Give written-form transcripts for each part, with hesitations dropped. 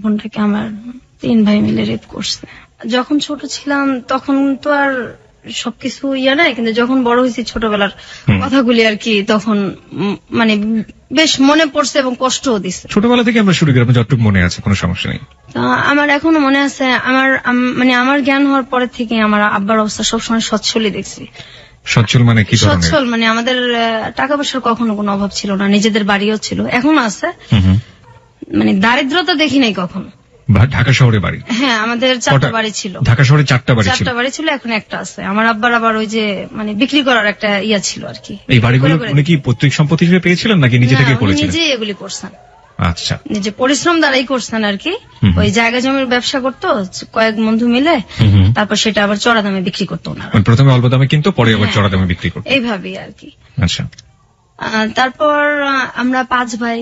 বোনটাকে আমার 3 ভাই মিলে রেপ করছে। যখন ছোট ছিলাম তখন তো আর সবকিছু নাই, কিন্তু যখন বড় হয়েছি ছোটবেলার কথাগুলি আর কি তখন মানে বেশ মনে পড়ছে এবং কষ্টও দিচ্ছে। ছোটবেলা থেকে আমরা শুরু করি, আপনার যতটুকু মনে আছে কোনো সমস্যা নেই। আমার এখনো মনে আছে, আমার জ্ঞান হওয়ার পরে থেকে আমার আব্বার অবস্থা সবসময় সচ্ছলই দেখছি। সচ্ছল মানে কি? সচ্ছল মানে আমাদের টাকা পয়সার কখনো কোনো অভাব ছিল না, নিজেদের বাড়িও ছিল, এখনো আছে, মানে দারিদ্রতা দেখি নাই কখনো। ঢাকা শহরে বাড়ি? হ্যাঁ, আমাদের 4টা বাড়ি ছিল। ঢাকা শহরে 4টা বাড়ি ছিল, এখন একটা আছে। আমার আব্বার আবার ওই যে মানে বিক্রি করার একটা ছিল আর কি। এই বাড়িগুলো উনি কি পৈতৃক সম্পত্তি হিসেবে পেয়েছিলেন নাকি নিজে থেকে করেছিলেন? নিজে এগুলি করছেন। আচ্ছা, নিজে পরিশ্রম দ্বারাই করছেন আর কি। ওই জায়গা জমির ব্যবসা করতো কয়েক বন্ধু মিলে, তারপর সেটা আবার চড়া দামে বিক্রি করতো না। প্রথমে অল্প দামে কিন্তু পরে আবার চড়া দামে বিক্রি করতো, এইভাবেই আর কি। আচ্ছা, তারপর আমরা 5 ভাই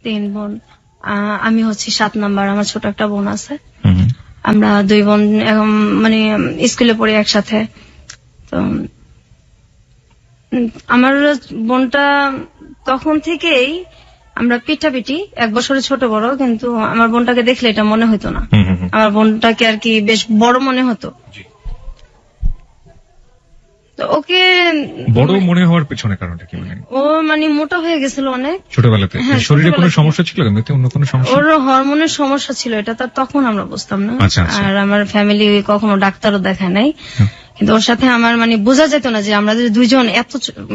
3 বোন, আমি হচ্ছে 7 নাম্বার, আমার ছোট একটা বোন আছে। আমরা 2 বোন মানে স্কুলে পড়ি একসাথে। তো আমার বোনটা তখন থেকেই আমরা পিঠাপিঠি, 1 বছরের ছোট বড়, কিন্তু আমার বোনটাকে দেখলে এটা মনে হতো না। আমার বোনটাকে আর কি বেশ বড় মনে হতো। ওকে বড় মনে হওয়ার পেছনে কারণটা কি? ও মানে মোটা হয়ে গেছিল অনেক ছোটবেলাতে। শরীরে কোনো সমস্যা ছিল? অন্য কোনো সমস্যা? ওর হরমোনের সমস্যা ছিল, এটা তার তখন আমরা বুঝতাম না। আচ্ছা। আর আমার ফ্যামিলি কখনো ডাক্তারও দেখায় নাই, কিন্তু ওর সাথে আমার মানে বোঝা যেত না যে আমরা দুইজন এত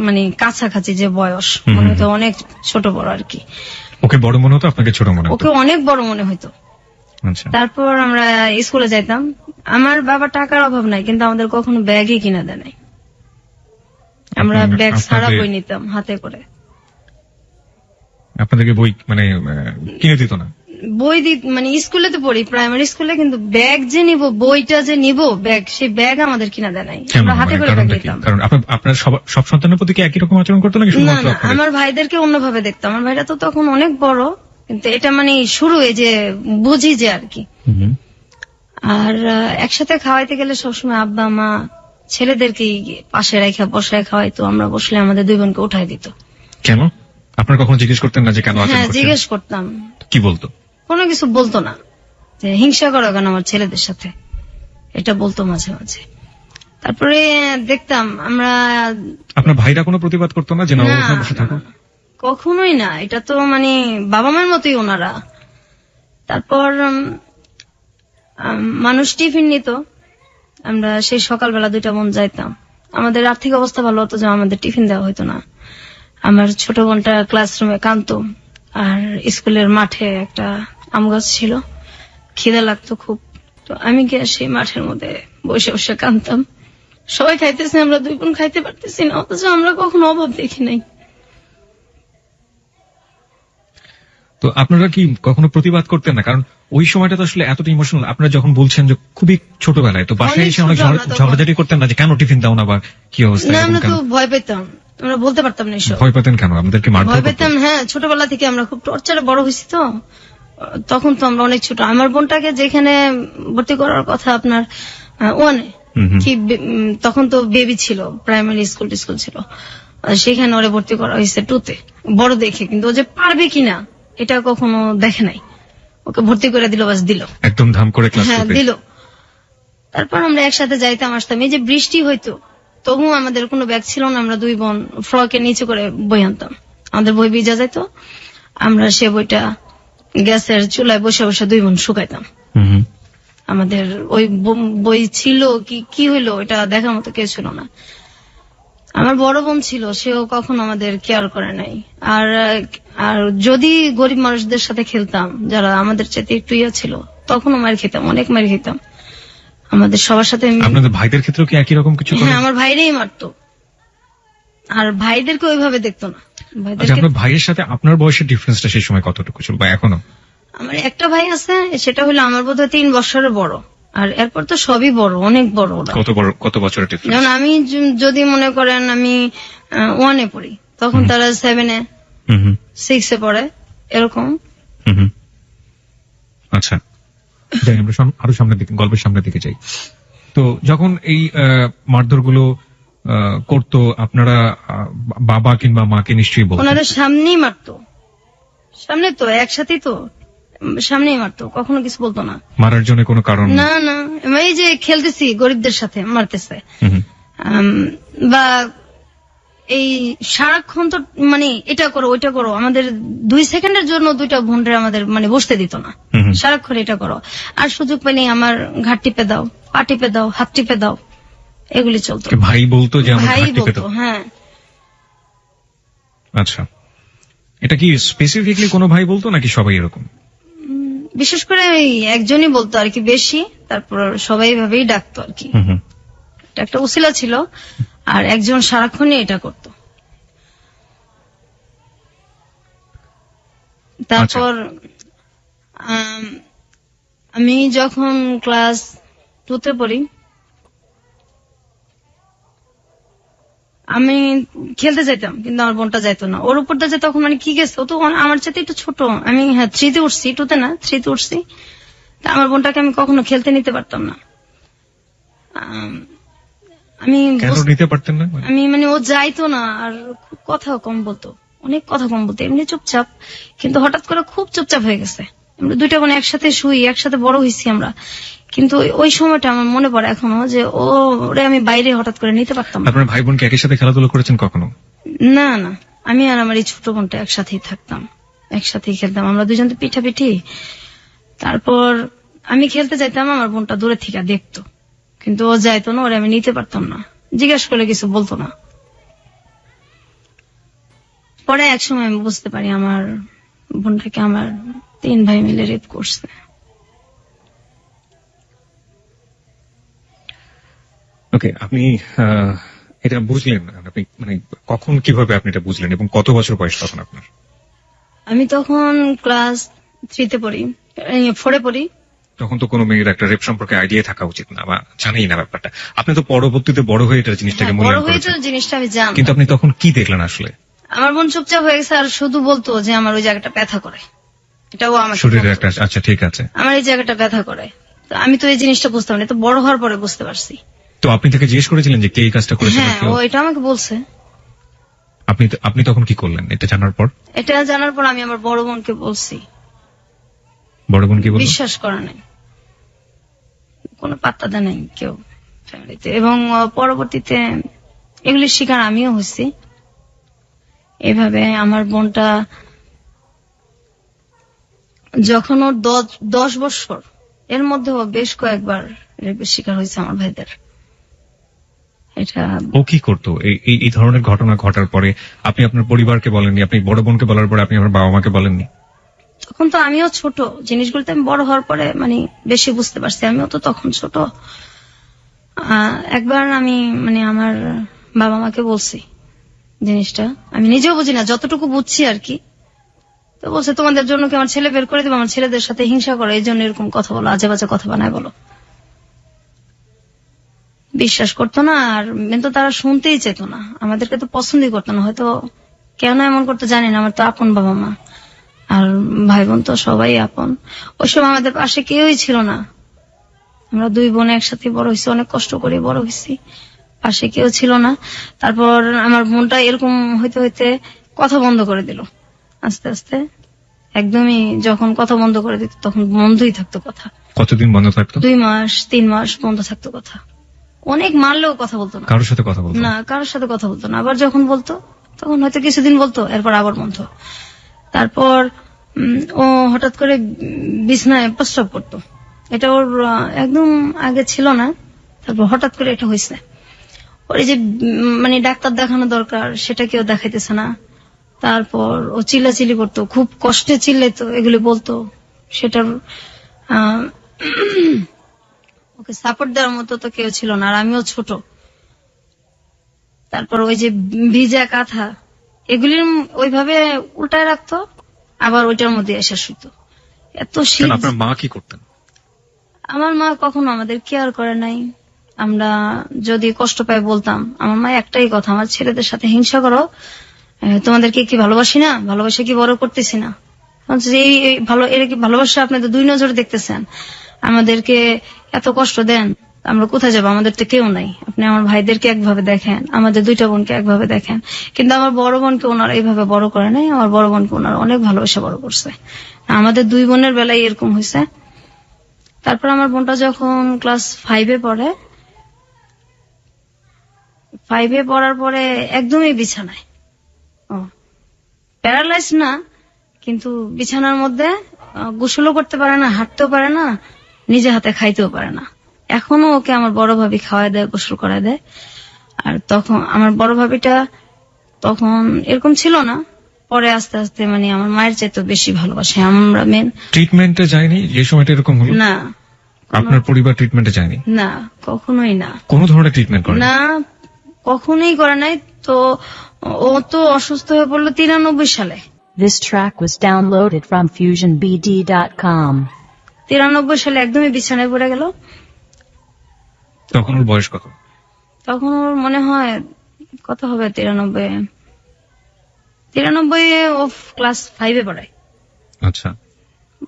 মানে কাছাকাছি যে বয়স, মনে হতো অনেক ছোট বড় আর কি। ওকে বড় মনে হতো, আপনাকে ছোট মনে হতো? ওকে অনেক বড় মনে হতো। আচ্ছা। তারপর আমরা স্কুলে যাইতাম, আমার বাবা টাকার অভাব নাই, কিন্তু আমাদের কখনো ব্যাগই কিনা দেয় নাই। আমরা ব্যাগ ছাড়া বই নিতাম হাতে করে। আপনাদেরকে বই মানে কিনে দিত না? বই মানে স্কুলে তো পড়ি, প্রাইমারি স্কুলে, কিন্তু ব্যাগ যে নিব, বইটা যে নিব, ব্যাগ, সেই ব্যাগ আমাদের কিনা দেয় নাই, আমরা হাতে করে ব্যাগ নিতাম। কারণ আপনার সব সন্তানের প্রতি কি একই রকম আচরণ করতো নাকি? না, আমার ভাইদেরকে অন্যভাবে দেখতাম। আমার ভাইরা তো তখন অনেক বড়, কিন্তু এটা মানে শুরু এই যে বুঝি যে আর কি। আর একসাথে খাওয়াইতে গেলে সবসময় আব্বা মা ছেলেদেরকে পাশে রেখে বসায় খাওয়াইতো, আমরা বসলে আমাদের 2 বোনকে উঠাই দিত। কেন? আপনারা কখনো জিজ্ঞেস করতেন না যে কেন? হ্যাঁ, জিজ্ঞেস করতাম। কি বলতো? কোনো কিছু বলতো না, যে হিংসা করো কেন আমার ছেলেদের সাথে, এটা বলতো মাঝে মাঝে। তারপরে দেখতাম আমরা। আপনার ভাইরা কোনো প্রতিবাদ করতো না যে না বসে থাকো? কখনোই না, এটা তো মানে বাবা মার মতোই ওনারা। তারপর মানুষ টিফিন নিত, আমরা সেই সকালবেলা 2টা বোন যাইতাম। আমাদের আর্থিক অবস্থা ভালো হতো যে আমাদের টিফিন দেওয়া হতো না। আমার ছোট বোনটা ক্লাসরুমে কাঁদতো, আর স্কুলের মাঠে একটা আম গাছ ছিল, খিদে লাগতো খুব, তো আমি গিয়ে সেই মাঠের মধ্যে বসে বসে কাঁদতাম। সবাই খাইতেছে, আমরা 2 বোন খাইতে পারতেছি না, অথচ আমরা কখনো অভাব দেখি নাই। তো আপনারা কি কখনো প্রতিবাদ করতেন না? কারণ ওই সময়টা তো আসলে এতটা ইমোশনাল। আপনারা যখন বলছেন যে খুবই ছোটবেলায়, তো বাসায় এসে অনেক ঝগড়াঝাটি করতেন না যে কেন টিফিন দাও না বা কি অবস্থা? না, আমরা তো ভয় পেতাম, আমরা বলতে পারতাম না এসব। ভয় পেতেন কেন? আমাদেরকে ভয় পেতাম, হ্যাঁ, ছোটবেলা থেকে আমরা খুব টর্চারে বড় হয়েছি, তো তখন তো আমরা অনেক ছোট। আমার বোনটাকে যেখানে ভর্তি করার কথা আপনার 1-এ, কি তখন তো বেবি ছিল, প্রাইমারি স্কুল ছিল, সেখানে ওরে ভর্তি করা হয়েছে 2-তে, বড় দেখে, কিন্তু ও যে পারবে কিনা এটা কখনো দেখে নাই। ওকে ভর্তি করে দিল, বাস দিল, একদম ধাম করে ক্লাস দিল। তারপর আমরা একসাথে যাইতাম আসতাম। এই যে বৃষ্টি হইতো, তবু আমাদের কোনো ব্যাগ ছিল না, আমরা 2 বোন ফ্রকের নিচে করে বই আনতাম, আমাদের বই ভিজা যাইতো, আমরা সে বইটা গ্যাসের চুলায় বসে বসে 2 বোন শুকাইতাম। আমাদের ওই বই ছিল কি হইলো এটা দেখার মতো কেউ ছিল না। আমার বড় বোন ছিল, সেও কখনো আমাদের কেয়ার করে নাই। আর যদি গরিব মানুষদের সাথে খেলতাম, যারা আমাদের চাইতে একটু ছিল, তখনও মার খেতাম, অনেক মার খেতাম। আমাদের সবার সাথে। আপনাদের ভাইদের ক্ষেত্রেও কি একই রকম কিছু? হ্যাঁ, আমার ভাইরাই মারতো, আর ভাইদেরকে ওইভাবে দেখতো না। আপনার ভাইয়ের সাথে আপনার বয়সের ডিফারেন্সটা সেই সময় কতটুকু ছিল বা এখনো? আমার একটা ভাই আছে, সেটা হলো আমার বোধহয় 3 বছরের বড়, আর এরপর তো সবই বড়, অনেক বড়। কত বছরের ডিফারেন্স? যেমন আমি যদি মনে করেন আমি 1-এ পড়ি, তখন তারা 7-এ 6-এ পড়ে, এরকম। আচ্ছা, যাই আমরা আরো সামনের দিকে, গল্পের সামনের দিকে যাই। তো যখন এই মারধর গুলো করতো, আপনারা বাবা কিংবা মাকে নিশ্চয়ই বলতেন? ওনারা সামনেই মারতো, সামনে তো একসাথেই তো সামনেই মারতো, কখনো কিছু বলতো না। মারার জন্য কোনো কারণ? না না, এই যে খেলতেছি গরিবদের সাথে মারতেছে। হুম। বা এই সারাক্ষণ তো মানে এটা করো ওইটা করো, আমাদের 2 সেকেন্ডের জন্য 2টা বোনরে আমাদের মানে বসতে দিত না। হুম। সারাক্ষণ এটা করো, আর সুযোগ পেলে আমার ঘাট টিপে দাও, পা টিপে দাও, হাত টিপে দাও, এগুলি চলতো। কি ভাই বলতো যে আমার ভাই ঘাট টিপে বলতো, দাও? হ্যাঁ। আচ্ছা, এটা কি স্পেসিফিকলি কোনো ভাই বলতো নাকি সবাই এরকম? বিশেষ করে ওই একজনই বলতো আর কি বেশি, তারপর সবাই ভাবেই ডাকতো আর কি। হুম। এটা একটা উসিলা ছিল, আর একজন সারাক্ষণই এটা করতো। তারপর আমি যখন ক্লাস 2 পড়ি, আমি খেলতে যাইতাম, কিন্তু আমার বোনটা যাইতো না। ওর উপরটা যে তখন মানে কি গেছে, ও তো আমার চাইতে একটু ছোট। আমি 3-তে উঠছি, 2-তে না 3-তে উঠছি। তা আমার বোনটাকে আমি কখনো খেলতে নিতে পারতাম না। আমি কেন নিতে পারতেন না? আমি মানে ও যাইতো না, আর খুব কথাও কম বলতো, অনেক কথা কম বলতো। এমনি চুপচাপ, কিন্তু হঠাৎ করে খুব চুপচাপ হয়ে গেছে। আমরা 2টা বোন একসাথে শুই, একসাথে বড় হয়েছি আমরা, কিন্তু ওই সময়টা আমার মনে পড়ে এখনো যে ওরে আমি বাইরে হঠাৎ করে নিতে পারতাম না। আপনার ভাই বোন কি একই সাথে খেলাধুলা করেছেন কখনো? না না, আমি আর আমার এই ছোট বোনটা একসাথেই থাকতাম, একসাথেই খেলতাম। আমরা দুজন তো পিঠাপিঠি। তারপর আমি খেলতে যাইতাম, আমার বোনটা দূরে থেকে দেখতো, কিন্তু ও যাইতো না, ওরে আমি নিতে পারতাম না। জিজ্ঞাসা করলে কিছু বলতো না। পরে এক সময় আমি বুঝতে পারি আমার বোনটাকে আমার 3 ভাই মিলে রেপ করছে। ওকে, আপনি এটা বুঝলেন, আপনি মানে কখন কিভাবে আপনি এটা বুঝলেন এবং কত বছর বয়স তখন আপনার? আমি তখন ক্লাস 3-তে পড়ি, 4-এ পড়ি। তখন তো কোনো মেয়ের একটা রেপ সম্পর্কে আইডিয়া থাকা উচিত না, বা জানেই না ব্যাপারটা। আপনি তো পরবর্তীতে বড় হয়ে এটা জিনিসটাকে বড় মূল্যায়ন হয়ে তো করেছেন, জিনিসটা আমি জানি, কিন্তু আপনি তখন কি দেখলেন আসলে? আমার বোন চুপচাপ হয়ে গেছে, আর শুধু বলতো যে আমার ওই জায়গাটা ব্যথা করে। এটাও আমার শরীরে একটা, আচ্ছা ঠিক আছে। আমার এই জায়গাটা ব্যথা করে। তো আমি তো এই জিনিসটা বুঝতাম না, তো বড় হওয়ার পরে বুঝতে পারছি। তো আপনি তাকে জিজ্ঞেস করেছিলেন যে কে এই কাজটা করেছে? হ্যাঁ, ও এটা আমাকে বলছে। আপনি তখন কি করলেন এটা জানার পর? এটা জানার পর আমি আমার বড় বোনকে বলছি। বড় বোন কি বলল? বিশ্বাস করে নাই, কোনো পাত্তা দেয় নাই কেউ ফ্যামিলিতে। এবং পরবর্তীতে এগুলির শিকার আমিও হয়েছি। এভাবে আমার বোনটা যখন ওর 10 বছর, এর মধ্যে ও বেশ কয়েকবার রেপের শিকার হয়েছে আমার ভাইদের। এটা ও কি করতো এই ধরনের ঘটনা ঘটার পরে? আপনি আপনার পরিবারকে বলেননি, আপনি বড় বোনকে বলার পরে আপনি আপনার বাবা মাকে বলেননি? তখন তো আমিও ছোট, জিনিসগুলোতে আমি বড় হওয়ার পরে মানে বেশি বুঝতে পারছি। আমিও তো তখন ছোট। একবার আমি মানে আমার বাবা মাকে বলছি জিনিসটা, আমি নিজেও বুঝি না, যতটুকু বুঝছি আর কি। তো বলছে তোমাদের জন্য কি আমার ছেলে বের করে দেবো? আমার ছেলেদের সাথে হিংসা করো, এই জন্য এরকম কথা বলো, আজে বাজে কথা বানায় বলো। বিশ্বাস করতো না, আর কিন্তু তারা শুনতেই চেত না, আমাদেরকে তো পছন্দই করতো না। হয়তো কেন এমন করতে জানি না, আমার তো আপন বাবা মা, আর ভাই বোন তো সবাই আপন। ওই সময় আমাদের পাশে কেউই ছিল না। আমরা 2 বোন একসাথে বড় হয়েছি, অনেক কষ্ট করে বড় হয়েছি, পাশে কেউ ছিল না। তারপর আমার বোনটা এরকম হইতে হইতে কথা বন্ধ করে দিল আস্তে আস্তে। একদমই যখন কথা বন্ধ করে দিত তখন বন্ধই থাকতো কথা। কতদিন বন্ধ থাকতো? 2 মাস 3 মাস বন্ধ থাকতো কথা। অনেক মারলেও কথা বলতো না, কারোর সাথে কথা বলতো না কারোর সাথে কথা বলতো না। আবার যখন বলতো তখন হয়তো কিছুদিন বলতো, এরপর আবার বন্ধ। তারপর ও হঠাৎ করে বিছনায় প্রস্রাব করতো। এটা ওর একদম আগে ছিল না, তারপর হঠাৎ করে এটা হয়েছে। ওর এই যে মানে ডাক্তার দেখানো দরকার, সেটা কেউ দেখাইতেছে না। তারপর ও চিল্লাচিল্লি করতো, খুব কষ্টে চিল্লাইতো, এগুলি বলতো। সেটার ওকে সাপোর্ট দেওয়ার মতো তো কেউ ছিল না, আর আমিও ছোট। তারপর ওই যে ভিজা কাঁথা, এগুলির ওইভাবে উল্টায় রাখতো, আবার ওইটার মধ্যে এসে শুইতো। এত শীত। আপনার মা কি করতেন? আমার মা কখনো আমাদের কেয়ার করে নাই। আমরা যদি কষ্ট পাই বলতাম, আমার মা একটাই কথা, আমার ছেলেদের সাথে হিংসা করো, তোমাদেরকে কি ভালোবাসি না, ভালোবাসা কি বড় করতেছি না? এই ভালো, এর কি ভালোবাসা? আপনাদের 2 নজরে দেখতেছেন, আমাদেরকে এত কষ্ট দেন, আমরা কোথায় যাবো? আমাদের তো কেউ নাই। আপনি আমার ভাইদেরকে একভাবে দেখেন, আমাদের 2টা বোনকে একভাবে দেখেন। কিন্তু আমার বড় বোনকে ওনারা এইভাবে বড় করে নাই, আমার বড় বোনকে ওনারা অনেক ভালোবাসা বড় করছে। আমাদের 2 বোনের বেলায় এরকম হয়েছে। তারপর আমার বোনটা যখন ক্লাস 5-এ পড়ে, 5-এ পড়ার পরে একদমই বিছানায়, প্যারালাইজ না কিন্তু বিছানার মধ্যে গোসলও করতে পারে না, হাঁটতেও পারে না, নিজে হাতে খাইতেও পারে না। এখনো ওকে আমার বড় ভাবি খাওয়ায় দেয়, গোসল করায় দেয়। আর তখন আমার বড় ভাবিটা তখন এরকম ছিল না, পরে আস্তে আস্তে মানে আমার মায়ের চাইতে বেশি ভালোবাসে। আমরা মেন ট্রিটমেন্টে যায়নি যে সময়টা এরকম হলো? না, আপনার পরিবার ট্রিটমেন্টে যায়নি? না, কখনোই না, কোনো ধরনের ট্রিটমেন্ট করে না, কখনোই করে নাই। তো ও তো অসুস্থ হয়ে পড়লো 93 সালে। This track was downloaded from FusionBD.com. 93 সালে একদমই বিছানায় পড়ে গেল। তখন ওর বয়স কত? তখন ওর মনে হয় কত হবে, 93 ও ক্লাস 5-এ পড়ে। আচ্ছা,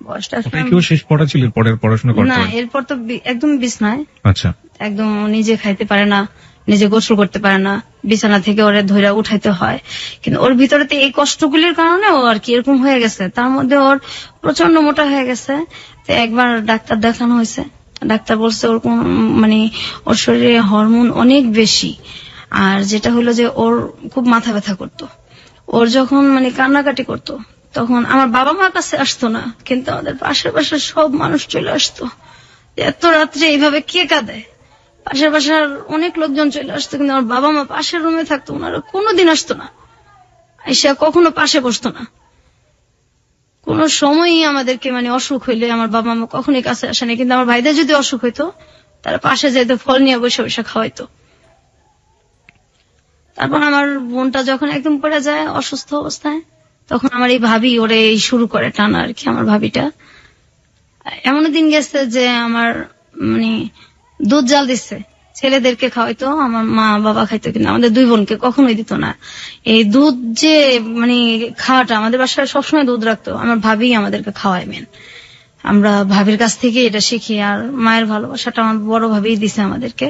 বয়সটা ওটাই কি ওর শেষ পড়া ছিল? পরের পড়াশোনা করতে না, হয়? এরপর তো একদম বিছনায়, আচ্ছা, একদম নিজে খাইতে পারে না, নিজে গোসল করতে পারে না, বিছানা থেকে ওরে ধইরা উঠাইতে হয়। কিন্তু ওর ভিতরে তো এই কষ্টগুলির কারণে ও আর কি এরকম হয়ে গেছে। তার মধ্যে ওর প্রচন্ড মোটা হয়ে গেছে। তো একবার ডাক্তার দেখানো হয়েছে, ডাক্তার বলছে ওর মানে ওর শরীরে হরমোন অনেক বেশি। আর যেটা হলো যে ওর খুব মাথা ব্যথা করতো। ওর যখন মানে কান্নাকাটি করতো তখন আমার বাবা মার কাছে আসতো না, কিন্তু আমাদের পাশের পাশের সব মানুষ চলে আসতো। এত রাত্রে এইভাবে কে কাঁদে, পাশের পাশের অনেক লোকজন চলে আসতো, কিন্তু আমার বাবা মা পাশের রুমে থাকতো, ওনারা কোনোদিন আসতো না, এসে কখনো পাশে বসতো না। কোন সময়ই আমাদেরকে মানে অসুখ হইলে আমার বাবা মা কখনোই কাছে আসেনি, কিন্তু আমার ভাইদের যদি অসুখ হইতো তারা পাশে যেত, ফল নিয়ে বসে বসে খাওয়াইতো। তারপর আমার বোনটা যখন একদম পড়ে যায় অসুস্থ অবস্থায়, তখন আমার এই ভাবি ওরে এই শুরু করে টানা আর কি। আমার ভাবিটা এমন দিন গেছে যে আমার মানে দুধ জাল দিচ্ছে, ছেলেদেরকে খাওয়াইতো, আমার মা বাবা খাইতো, কিন্তু আমাদের 2 বোনকে কখনোই দিত না। এই দুধ যে মানে খাওয়াটা, আমাদের বাসায় সবসময় দুধ রাখতো, আমার ভাবি আমাদেরকে খাওয়ায় মেন। আমরা ভাবির কাছ থেকে এটা শিখি। আর মায়ের ভালোবাসাটা আমার বড় ভাবি দিছে আমাদেরকে।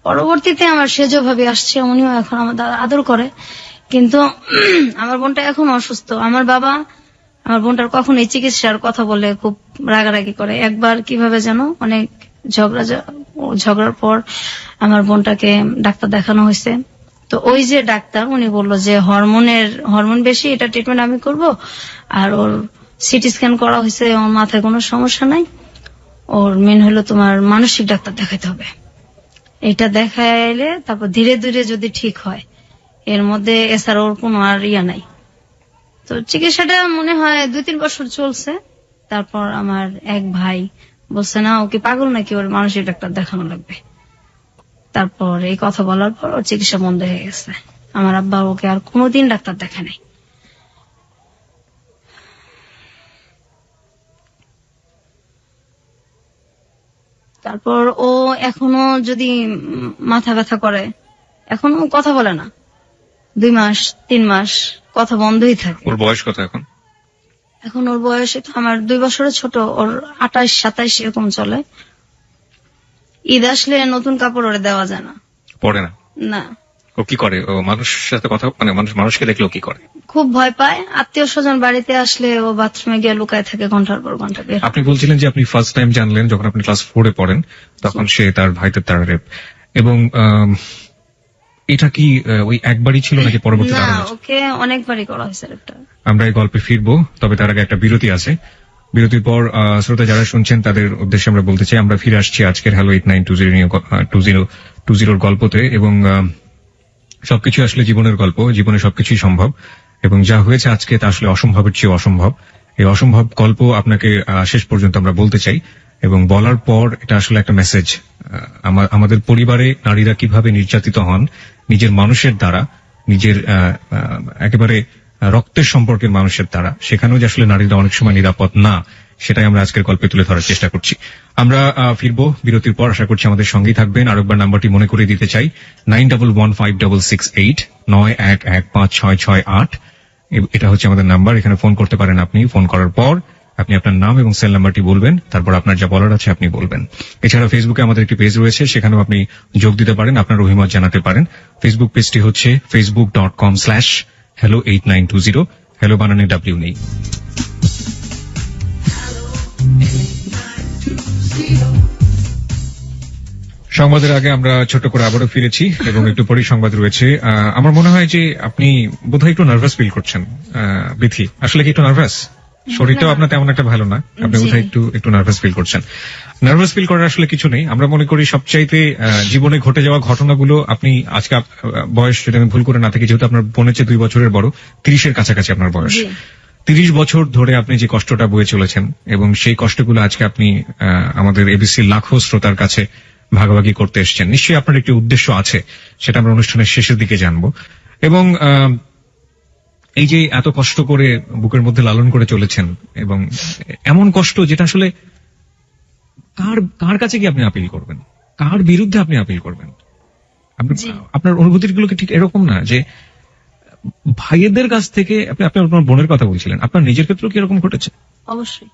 পরবর্তীতে আমার সেজ ভাবি আসছে, উনিও এখন আমাদের আদর করে। কিন্তু আমার বোনটা এখন অসুস্থ। আমার বাবা আমার বোনটার কখনোই চিকিৎসার কথা বলে খুব রাগারাগি করে। একবার কিভাবে যেন অনেক ঝগড়ার পর আমার বোনটাকে ডাক্তার দেখানো হয়েছে। তো ওই যে ডাক্তার উনি বললো যে হরমোন বেশি, এটা ট্রিটমেন্ট আমি করব। আর ওর সিটি স্ক্যান করা হয়েছে, ওর মাথায় কোনো সমস্যা নাই, ওর মেন হলো তোমার মানসিক ডাক্তার দেখাইতে হবে। এটা দেখাইলে তারপর ধীরে ধীরে যদি ঠিক হয়, এর মধ্যে এছাড়া ওর কোনো আর ইয়া নাই। তো চিকিৎসাটা মনে হয় 2-3 বছর চলছে। তারপর আমার এক ভাই বলছে না, ওকে পাগল নাকি, ওর মানসিক ডাক্তার দেখানো লাগবে। তারপর এই কথা বলার পর ওর চিকিৎসা বন্ধ হয়ে গেছে। আমার আব্বা ওকে আর কোনোদিন ডাক্তার দেখে নাই। তারপর ও এখনো যদি মাথা ব্যথা করে, এখনো কথা বলে না, 2 মাস 3 মাস কথা বন্ধই থাকে। ওর বয়স কত এখন? এখন ওর বয়স তো আমার 2 বছরের ছোট, ওর 28-27 এরকম চলে। ঈদ আসলে নতুন কাপড় ওরে দেওয়া যায় না, পড়ে না? না। ও কি করে? ও মানুষের সাথে কথা মানে মানুষকে দেখলে ও কি করে? খুব ভয় পায়। আত্মীয় স্বজন বাড়িতে আসলে ও বাথরুমে গিয়ে লুকায় থাকে ঘন্টার পর ঘন্টা। আপনি বলছিলেন যে আপনি ফার্স্ট টাইম জানলেন যখন আপনি ক্লাস 4-এ পড়েন, তখন সে তার ভাইদের তার রেপ। এবং এটা কি ওই একবারই ছিল নাকি পরবর্তীতে আরো না, হয়েছে? ওকে অনেকবারই করা হয়েছে রেপটা। আমরা এই গল্পে ফিরবো, তবে তার আগে একটা বিরতি আছে। বিরতির পর শ্রোতা যারা শুনছেন তাদের উদ্দেশ্যে আমরা বলতে চাই, আমরা ফিরে আসছি আজকের হ্যালো 8920 গল্পতে। এবং সবকিছু আসলে জীবনের গল্প, জীবনে সবকিছুই সম্ভব, এবং যা হয়েছে আজকে তা আসলে অসম্ভবের চেয়ে অসম্ভব। এই অসম্ভব গল্প আপনাকে শেষ পর্যন্ত আমরা বলতে চাই, এবং বলার পর এটা আসলে একটা মেসেজ। আমাদের পরিবারে নারীরা কিভাবে নির্যাতিত হন নিজের মানুষের দ্বারা, নিজের একেবারে রক্তের সম্পর্কের মানুষের দ্বারা, সেখানেও যে আসলে নারীরা অনেক সময় নিরাপদ না, সেটাই আমরা আজকের গল্পে তুলে ধরার চেষ্টা করছি। আমরা ফিরবো বিরতির পর, আশা করছি আমাদের সঙ্গেই থাকবেন। আরেকবার নাম্বারটি মনে করে দিতে চাই, 91156689115668। এটা হচ্ছে আমাদের নাম্বার, এখানে ফোন করতে পারেন। আপনি ফোন করার পর আপনি আপনার নাম এবং সেল নাম্বারটি বলবেন, তারপর আপনার যা বলার আছে আপনি বলবেন। এছাড়া ফেসবুকে আমাদের একটি পেজ রয়েছে, সেখানেও আপনি যোগ দিতে পারেন, আপনার অভিমত জানাতে পারেন। ফেসবুক পেজটি হচ্ছে facebook.com/hello8920। হ্যালো বানানে W নেই। সংবাদের আগে আমরা ছোট্ট করে আবারও ফিরেছি এবং একটু পরেই সংবাদ রয়েছে। আমার মনে হয় যে আপনি বোধহয় একটু নার্ভাস ফিল করছেন বিথি, আসলে কি একটু নার্ভাস? শরীরটাও আপনার তেমন একটা ভালো না, আপনি জি। বোধহয় একটু নার্ভাস ফিল করছেন। নার্ভাস ফিল করার আসলে কিছু নেই। আমরা মনে করি সবচাইতে জীবনে ঘটে যাওয়া ঘটনাগুলো, আপনি আজকে বয়স যদি আমি ভুল করে না থাকি, যেহেতু আপনার বোনের চেয়ে 2 বছরের বড়, 30-এর কাছাকাছি আপনার বয়স। জি। 30 বছর ধরে আপনি যে কষ্টটা বয়ে চলেছেন এবং সেই কষ্টগুলো আজকে আপনি আমাদের এবিসির লাখো শ্রোতার কাছে ভাগাভাগি করতে এসেছেন। নিশ্চয়ই আপনার একটি উদ্দেশ্য আছে, সেটা আমরা অনুষ্ঠানের শেষের দিকে জানবো। এবং এই যে এত কষ্ট করে বুকের মধ্যে লালন করে চলেছেন, এবং এমন কষ্ট যেটা আসলে কার কাছে কি আপনি আপিল করবেন, কার বিরুদ্ধে আপনি আপিল করবেন? জি। আপনার অনুভূতিগুলো কি ঠিক এরকম না যে ভাইয়েদের কাছ থেকে, আপনি আপনার বোনের কথা বলছিলেন, আপনার নিজের ক্ষেত্রেও কি এরকম ঘটেছে? অবশ্যই।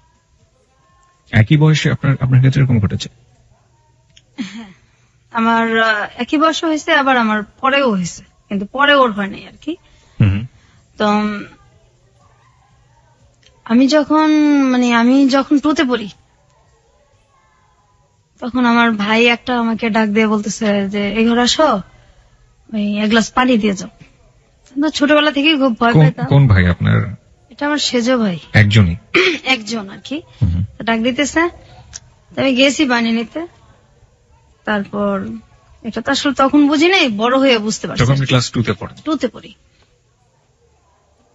একই বয়সে আপনার ক্ষেত্রে এরকম ঘটেছে? আমার একই বয়স হয়েছে, আবার আমার পরেও হয়েছে, কিন্তু পরে ওর হয় নাই আর কি। হুম। তো আমি যখন 2তে পড়ি, তখন আমার ভাই একটা আমাকে ডাক দিয়ে বলতেছে যে এই ঘরে আসো, ওই 1 গ্লাস পানি দিয়ে যাও। তো ছোটবেলা থেকেই খুব ভয় পেতাম। কোন ভাই আপনার? এটা আমার সেজো ভাই, একজনই? একজন আর কি। হুম। তো ডাক দিতেছে, তো আমি গেছি পানি নিতে। তারপর এটা তো আসলে তখন বুঝি নাই, বড় হয়ে বুঝতে পারছি। যখন আপনি ক্লাস 2-তে পড়েন? 2তে পড়ি।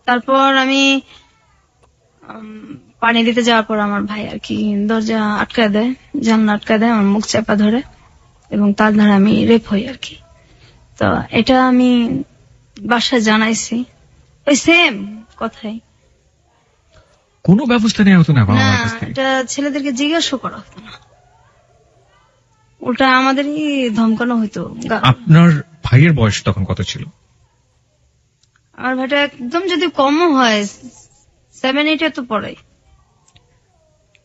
তারপর আমি পানি দিতে যাওয়ার পর আমার ভাই আর কি দরজা আটকায় দেয়, জানলা আটকায় দেয়, আমার মুখ চাপা ধরে, এবং তার দ্বারা আমি রেপ হই আর কি। তো এটা আমি বাসায় জানাইছি, ওই সেম কথাই। কোনো ব্যবস্থা নেওয়া হতো না বাবা না, মার কাছ থেকে? এটা ছেলেদেরকে জিজ্ঞাসা করা হতো না, উল্টা আমাদেরই ধমকানো হইতো। আপনার ভাইয়ের বয়স তখন কত ছিল? আমার ভাইটা একদম যদি কমও হয় 7-8 তো পড়ে।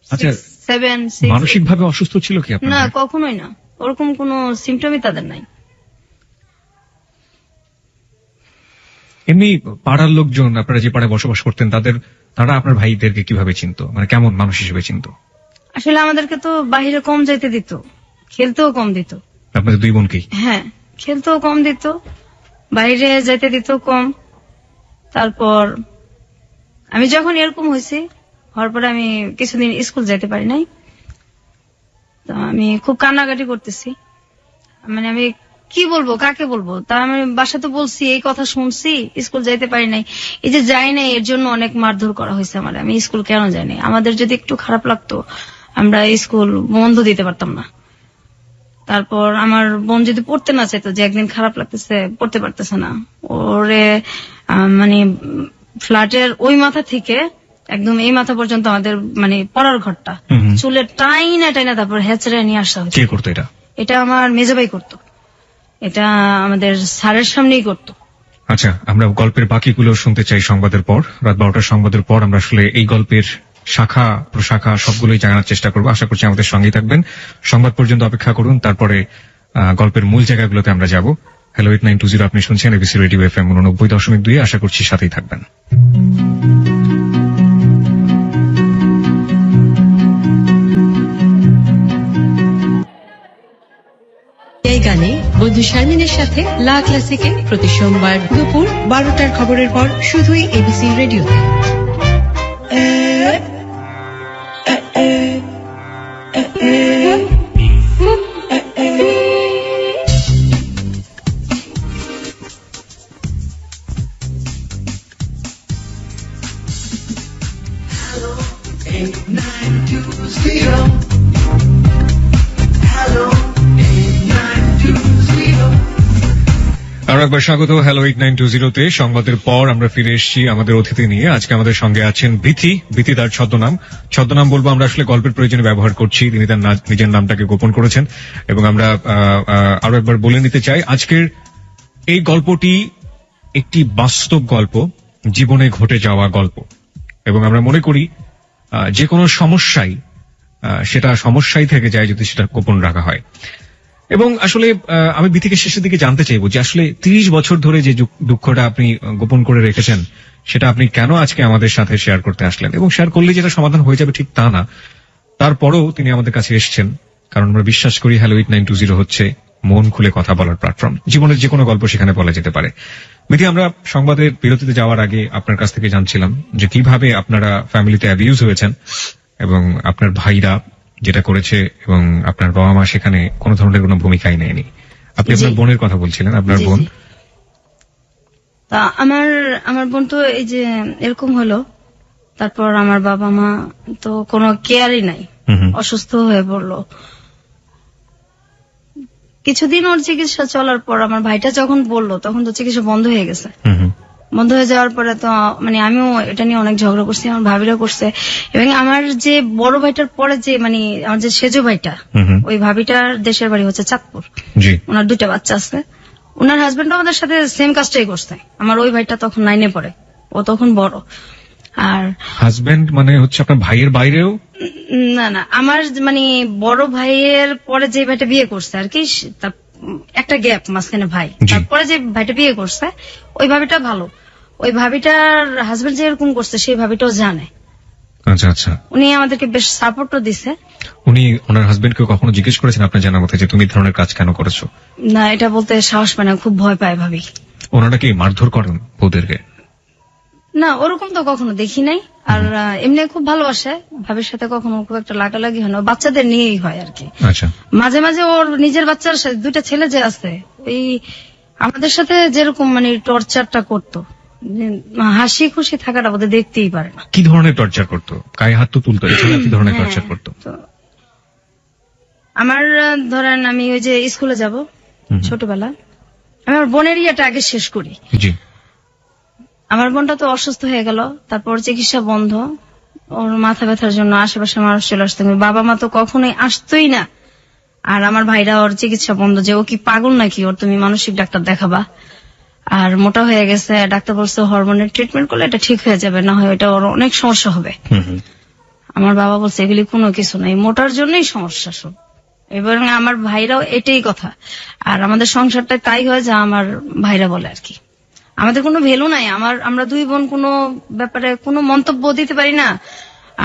আচ্ছা, 7-6। মানসিক ভাবে অসুস্থ ছিল কি আপনার না, ভাই? কখনোই না, ওরকম কোনো সিমটমই তাদের নাই। এমনি পাড়ার লোকজন, আপনারা যে পাড়ায় বসবাস করতেন, তারা আপনার ভাইদেরকে কিভাবে চিনতো, মানে কেমন মানুষ হিসেবে চিনতো? আসলে আমাদেরকে তো বাহিরে কম যাইতে দিত, খেলতেও কম দিত। আপনাদের 2 বোনকেই? হ্যাঁ, খেলতেও কম দিত, বাইরে যাইতে দিত কম। তারপর আমি যখন এরকম হয়েছি, হওয়ার পরে আমি কিছুদিন স্কুল যাইতে পারি নাই। তো আমি খুব কান্নাকাটি করতেছি, মানে আমি কি বলবো, কাকে বলবো। তা আমি বাসাতে বলছি, এই কথা শুনছি, স্কুল যাইতে পারি নাই। এই যে যাই নাই, এর জন্য অনেক মারধর করা হয়েছে আমার। আমি স্কুল কেন যাই নাই? আমাদের যদি একটু খারাপ লাগতো, আমরা স্কুল বন্ধ দিতে পারতাম না। তারপর আমার বোন যদি পড়তে না চাইতো, যে একদিন খারাপ লাগতেছে, পড়তে পারতেছে না, ওরে মানে ফ্ল্যাটের ওই মাথা থেকে একদম এই মাথা পর্যন্ত আমাদের মানে পড়ার ঘরটা হুম। চুলের টাইনা টাইনা তারপর হেঁচড়ে নিয়ে আসা হয়েছে। কে করতো এটা? এটা আমার মেজবাই করতো, এটা আমাদের স্যারের সামনেই করতো। আচ্ছা, আমরা গল্পের বাকিগুলো শুনতে চাই সংবাদের পর। রাত 12টার সংবাদের পর আমরা আসলে এই গল্পের শাখা প্রশাখা সবগুলোই জানার চেষ্টা করবো। আশা করছি আমাদের সঙ্গেই থাকবেন। সংবাদ পর্যন্ত অপেক্ষা করুন, তারপরে গল্পের মূল জায়গাগুলোতে আমরা যাব। হ্যালো 8920, আপনি শুনছেন এবিসি রেডিও FM 89.2। আশা করছি সাথেই থাকবেন। এই গানে বন্ধু শারমিনের সাথে লা ক্লাসিকে প্রতি সোমবার দুপুর 12টার খবরের পর শুধুই এবিসি রেডিওতে। আরো একবার স্বাগত হ্যালো 8920-তে। সংবাদের পর আমরা ফিরে এসেছি আমাদের অতিথি নিয়ে। আজকে আমাদের সঙ্গে আছেন বিথি, তার ছদ্মনাম বলবো আমরা আসলে গল্পের প্রয়োজনে ব্যবহার করছি। তিনি তার নিজের নামটাকে গোপন করেছেন, এবং আমরা আরো একবার বলে নিতে চাই, আজকের এই গল্পটি একটি বাস্তব গল্প, জীবনে ঘটে যাওয়া গল্প, এবং আমরা মনে করি যে কোনো সমস্যাই সেটা সমস্যাই থেকে যায় যদি সেটা গোপন রাখা হয়। এবং আসলে আমি বিথিকে শেষের দিকে জানতে চাইবো যে আসলে 30 বছর ধরে যে দুঃখটা আপনি গোপন করে রেখেছেন, সেটা আপনি কেন আজকে আমাদের সাথে শেয়ার করতে আসলেন, এবং শেয়ার করলে যেটা সমাধান হয়ে যাবে ঠিক তা না। তারপরেও তিনি আমাদের কাছে এসেছেন, কারণ আমরা বিশ্বাস করি হ্যালো 8920 হচ্ছে মন খুলে কথা বলার প্ল্যাটফর্ম। জীবনের যে কোনো গল্প সেখানে বলা যেতে পারে। মিতি, আমরা সংবাদের বিরতিতে যাওয়ার আগে আপনার কাছ থেকে জানছিলাম যে কিভাবে আপনারা ফ্যামিলিতে অ্যাবিউজ হয়েছেন এবং আপনার ভাইরা যেটা করেছে এবং আপনার বাবা মা সেখানে কোনো ধরনের কোনো ভূমিকাই নেয়নি। আপনি আপনার জি। বোনের কথা বলছিলেন, আপনার জি, বোন। জি। তা আমার বোন তো এই যে এরকম হলো, তারপর আমার বাবা মা তো কোনো কেয়ারই নাই, হুম হুম। অসুস্থ হয়ে পড়লো। কিছুদিন ওর চিকিৎসা চলার পর আমার ভাইটা যখন বললো তখন তো চিকিৎসা বন্ধ হয়ে গেছে। হুম হুম। বন্ধ হয়ে যাওয়ার পরে তো মানে আমিও এটা নিয়ে অনেক ঝগড়া করছি, আমার ভাবিরা করছে, এবং আমার যে বড় ভাইটার পরে যে মানে আমার যে সেজো ভাইটা, হুম হুম। ওই ভাবিটার দেশের বাড়ি হচ্ছে চাঁদপুর। জি। ওনার 2টা বাচ্চা আছে। ওনার হাজবেন্ড আমাদের সাথে সেম কাজটাই করছে। আমার ওই ভাইটা তখন 9-এ পড়ে, ও তখন বড়। আর হাজবেন্ড মানে হচ্ছে আপনার ভাইয়ের বাইরেও? না আমার মানে বড় ভাইয়ের পরে যে ভাইটা বিয়ে করছে আর কি, তার একটা গ্যাপ মাঝখানে ভাই, জি। তারপরে যে ভাইটা বিয়ে করছে ওই ভাবিটা ভালো। ওই ভাবিটার হাজবেন্ড যে এরকম করছে সেই ভাবিটাও জানে। আচ্ছা আচ্ছা। উনি আমাদেরকে বেশ সাপোর্টও দিছে। উনি ওনার হাজবেন্ডকে কখনো জিজ্ঞেস করেছেন আপনার জানার মতে যে তুমি এই ধরনের কাজ কেন করেছো? না, এটা বলতে সাহস পায় না, খুব ভয় পায় ভাবি। ওনারা কি মারধর করেন বউদেরকে? না, ওরকম তো কখনো দেখি নাই। আর এমনি খুব ভালোবাসে, ভাবির সাথে কখনো খুব একটা লাগালাগি হয় না, বাচ্চাদের নিয়েই হয় আর কি। আচ্ছা। মাঝে মাঝে ওর নিজের বাচ্চার সাথে 2টা ছেলে যে আছে, ওই আমাদের সাথে যেরকম মানে টর্চারটা করতো, যে হাসি খুশি থাকাটা বোধহয় দেখতেই পারে না। কি ধরনের টর্চার করতো? গায়ে হাত তো তুলতো, এছাড়া কি ধরনের হ্যাঁ, টর্চার করতো? তো আমার ধরেন আমি ওই যে স্কুলে যাব হুম। ছোটবেলা, আমি আমার বোনের ইয়েটা আগে শেষ করি। জি। আমার বোনটা তো অসুস্থ হয়ে গেল, তারপর চিকিৎসা বন্ধ, ওর মাথা ব্যথার জন্য আশেপাশে মানুষ চলে আসতো, কিন্তু বাবা মা তো কখনোই আসতোই না। আর আমার ভাইরা ওর চিকিৎসা বন্ধ, যে ও কি পাগল নাকি, ওর তুমি মানসিক ডাক্তার দেখাবা। আর মোটা হয়ে গেছে, ডাক্তার বলছে হরমোনের ট্রিটমেন্ট করলে এটা ঠিক হয়ে যাবে, না হয় এটা ওর অনেক সমস্যা হবে। হুম হুম। আমার বাবা বলছে এগুলি কোনো কিছু নাই, মোটার জন্যই সমস্যা সব। এবং আমার ভাইরাও এটাই কথা। আর আমাদের সংসারটা তাই হয় যা আমার ভাইরা বলে আর কি। আমাদের কোনো ভ্যালু নাই, আমরা 2 বোন কোনো ব্যাপারে কোনো মন্তব্য দিতে পারি না।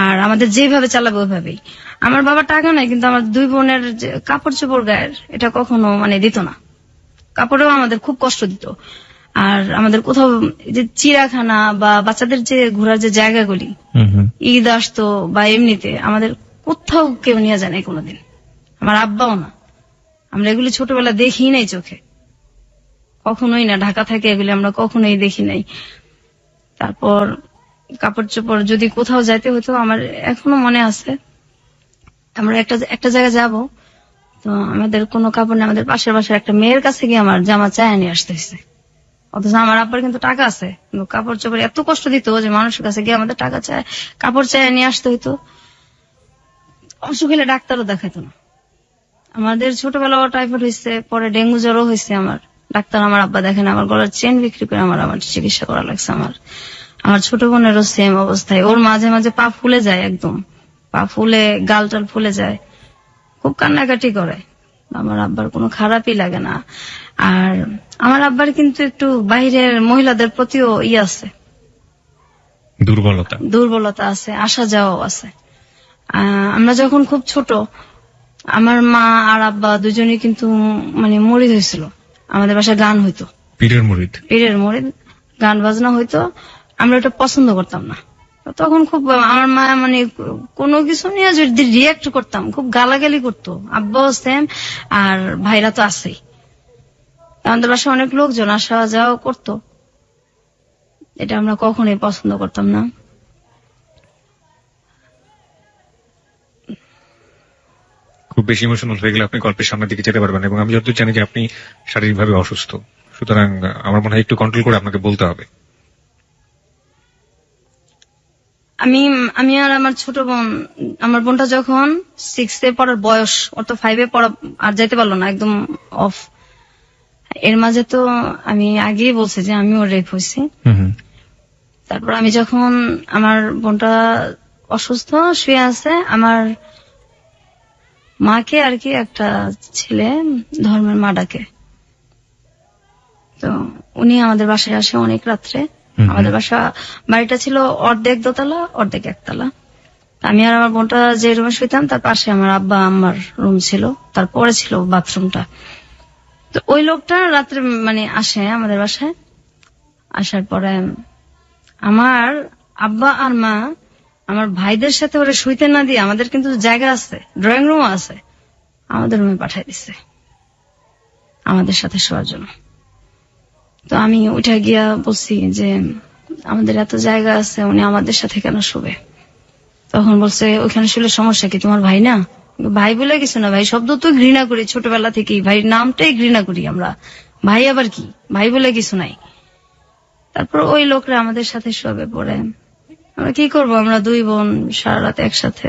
আর আমাদের যেভাবে চালাবে ওইভাবেই। আমার বাবা টাকা নাই, কিন্তু আমার 2 বোনের যে কাপড় চোপড় গায়ের এটা কখনো মানে দিত না। কাপড়েও আমাদের খুব কষ্ট দিত। আর আমাদের কোথাও এই যে চিড়িয়াখানা বা বাচ্চাদের যে ঘোরার যে জায়গাগুলি, হুম হুম। ঈদ আসতো বা এমনিতে আমাদের কোথাও কেউ নিয়ে যায় নাই কোনোদিন, আমার আব্বাও না। আমরা এগুলি ছোটবেলা দেখি নাই চোখে, কখনোই না। ঢাকা থেকে এগুলি আমরা কখনোই দেখি নাই। তারপর কাপড় চোপড় যদি কোথাও যাইতে হতো, আমার এখনো মনে আছে, আমরা একটা জায়গায় যাব, তো আমাদের কোনো কাপড় নেই, আমাদের পাশের বাসার একটা মেয়ের কাছে গিয়ে আমার জামা চায় নিয়ে আসতে হয়েছে। অথচ আমার আব্বার কিন্তু টাকা আছে, কিন্তু কাপড় চোপড় এত কষ্ট দিত যে মানুষের কাছে গিয়ে আমাদের টাকা চায়, কাপড় চায় নিয়ে আসতে হইতো। অসুখ হলে ডাক্তারও দেখাইতো না। আমাদের ছোটবেলাও টাইফয়েড হয়েছে, পরে ডেঙ্গু জ্বরও হয়েছে। আমার ডাক্তার আমার আব্বা দেখেন, আমার গলার চেন বিক্রি করে আমার চিকিৎসা করা লাগছে। আমার ছোট বোনেরও সেম অবস্থায়, ওর মাঝে মাঝে পা ফুলে যায়, একদম পা ফুলে, গাল টাল ফুলে যায়, খুব কান্নাকাটি করে। আমার আব্বার কোনো খারাপই লাগে না। আর আমার আব্বার কিন্তু একটু বাইরের মহিলাদের প্রতিও আছে, দুর্বলতা আছে, আসা যাওয়াও আছে। আমরা যখন খুব ছোট, আমার মা আর আব্বা দুজনেই কিন্তু মানে মরিদ হয়েছিল। আমাদের বাসায় গান হইতো, পীরের মরিদ গান বাজনা হইতো, আমরা ওটা পছন্দ করতাম না। তখন খুব আমার মা মানে কোনো কিছু নিয়ে যদি রিয়াক্ট করতাম খুব গালাগালি করতো, আব্বাও সেম, আর ভাইরা তো আছেই। আমাদের বাসায় অনেক লোকজন আসা যাওয়া করতো, এটা আমরা কখনোই পছন্দ করতাম না। খুব বেশি ইমোশনাল হয়ে গেলে আপনি গল্পের সামনের দিকে যেতে পারবেন, এবং আমি যতদূর জানি যে আপনি শারীরিকভাবে অসুস্থ, সুতরাং আমার মনে হয় একটু কন্ট্রোল করে আপনাকে বলতে হবে। আমি আর আমার ছোট বোন, আমার বোনটা যখন 6-এ পড়ার বয়স, ওর তো 5-এ পড়া আর যাইতে পারলো না, একদম অফ। এর মাঝে তো আমি আগেই বলছি যে আমিও রেপ হয়েছি। হুম হুম। তারপর আমি যখন, আমার বোনটা অসুস্থ শুয়ে আছে, আমার মাকে আর কি একটা ছেলে ধর্মের মা ডাকে, তো উনি আমাদের বাসায় আসে অনেক রাত্রে। হুম। আমাদের বাড়িটা ছিল অর্ধেক দোতলা অর্ধেক একতলা। আমি আর আমার বোনটা যে রুমে শুইতাম তার পাশে আমার আব্বা আম্মার রুম ছিল, তারপরে ছিল বাথরুমটা। তো ওই লোকটা রাত্রে মানে আসে আমাদের বাসায়, আসার পরে আমার আব্বা আর মা আমার ভাইদের সাথে ওরা শুইতে না দিয়ে, আমাদের কিন্তু জায়গা আছে, ড্রয়িং রুমও আছে, আমাদের রুমে পাঠাই দিচ্ছে আমাদের সাথে শোয়ার জন্য। তো আমি উঠে গিয়া বলছি যে আমাদের এত জায়গা আছে, উনি আমাদের সাথে কেন শুবে? তখন বলছে ওখানে শুলে সমস্যা কি, তোমার ভাই না? ভাই বলে কিছু না, ভাই শব্দ তো ঘৃণা করি ছোটবেলা থেকেই, ভাই নামটাই ঘৃণা করি আমরা, ভাই আবার কি, ভাই বলে কিছু নাই। তারপর ওই লোকরা আমাদের সাথে শোবে। পরে আমরা কি করবো, আমরা দুই বোন সারা রাত একসাথে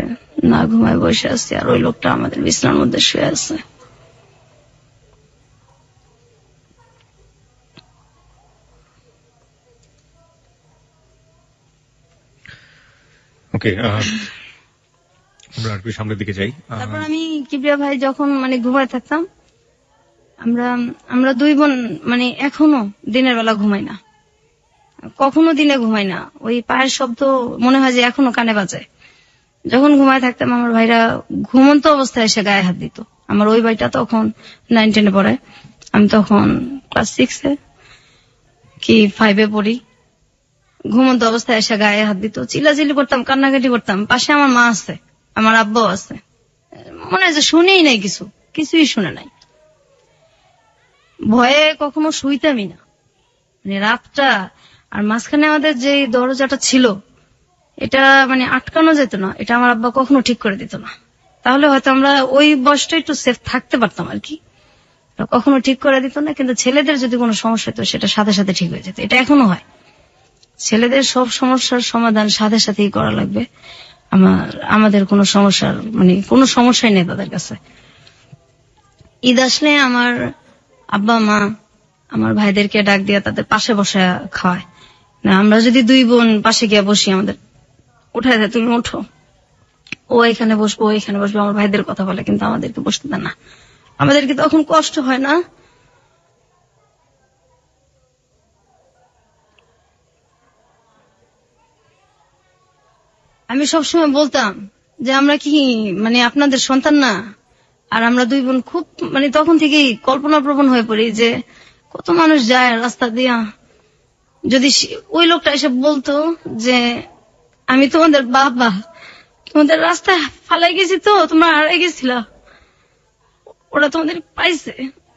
না ঘুমায় বসে আছি, আর ওই লোকটা আমাদের বিছানার মধ্যে শুয়ে আছে। ওকে, আমরা আর একটু সামনের দিকে যাই। তারপর আমি কিবরিয়া ভাই যখন মানে ঘুমায় থাকতাম, আমরা আমরা দুই বোন মানে এখনো দিনের বেলা ঘুমাই না, কখনো দিনে ঘুমাই না। ওই পায়ের শব্দ মনে হয় যে এখনো কানে বাজে। যখন ঘুমায় থাকতাম আমার ভাইরা ঘুমন্ত অবস্থায় এসে গায়ে হাত দিত। আমার ওই ভাইটা তখন 9-10 পড়ে, আমি তখন ক্লাস 6 কি 5 পড়ি। ঘুমন্ত অবস্থায় এসে গায়ে হাত দিত, চিল্লাচিল্লি করতাম, কান্নাকাটি করতাম। পাশে আমার মা আছে, আমার আব্বাও আছে, মনে হয় যে শুনেই নাই, কিছুই শুনে নাই। ভয়ে কখনো শুইতামই না, মানে রাতটা। আর মাঝখানে আমাদের যে দরজাটা ছিল এটা মানে আটকানো যেত না, এটা আমার আব্বা কখনো ঠিক করে দিত না। তাহলে হয়তো আমরা ওই বয়সটা একটু সেফ থাকতে পারতাম আর কি। কখনো ঠিক করে দিত না, কিন্তু ছেলেদের যদি কোনো সমস্যা হতো সেটা সাথে সাথে ঠিক হয়ে যেত। এটা এখনো হয়, ছেলেদের সব সমস্যার সমাধান সাথে সাথেই করা লাগবে। আমাদের কোনো সমস্যার মানে কোনো সমস্যাই নেই তাদের কাছে। ঈদ আসলে আমার আব্বা মা আমার ভাইদেরকে ডাক দিয়ে তাদের পাশে বসে খাওয়ায় না। আমরা যদি দুই বোন পাশে গিয়ে বসি, আমাদের উঠায় দেয়, তুমি ওঠো, ও এখানে বসবো, ও এখানে বসবো, আমার ভাইদের কথা বলে, কিন্তু আমাদেরকে বসতে দেয় না। আমাদেরকে তখন কষ্ট হয় না? আমি সবসময় বলতাম যে আমরা কি মানে আপনাদের সন্তান না? আর আমরা দুই বোন খুব মানে তখন থেকেই কল্পনা প্রবণ হয়ে পড়ি যে কত মানুষ যায় রাস্তা দিয়া, যদি ওই লোকটা এসে বলতো যে আমি তোমাদের বাবা, তোমাদের রাস্তায় ফালাই গেছি, তো তোমরা হারাই গেছিল, ওরা তোমাদের পাইছে।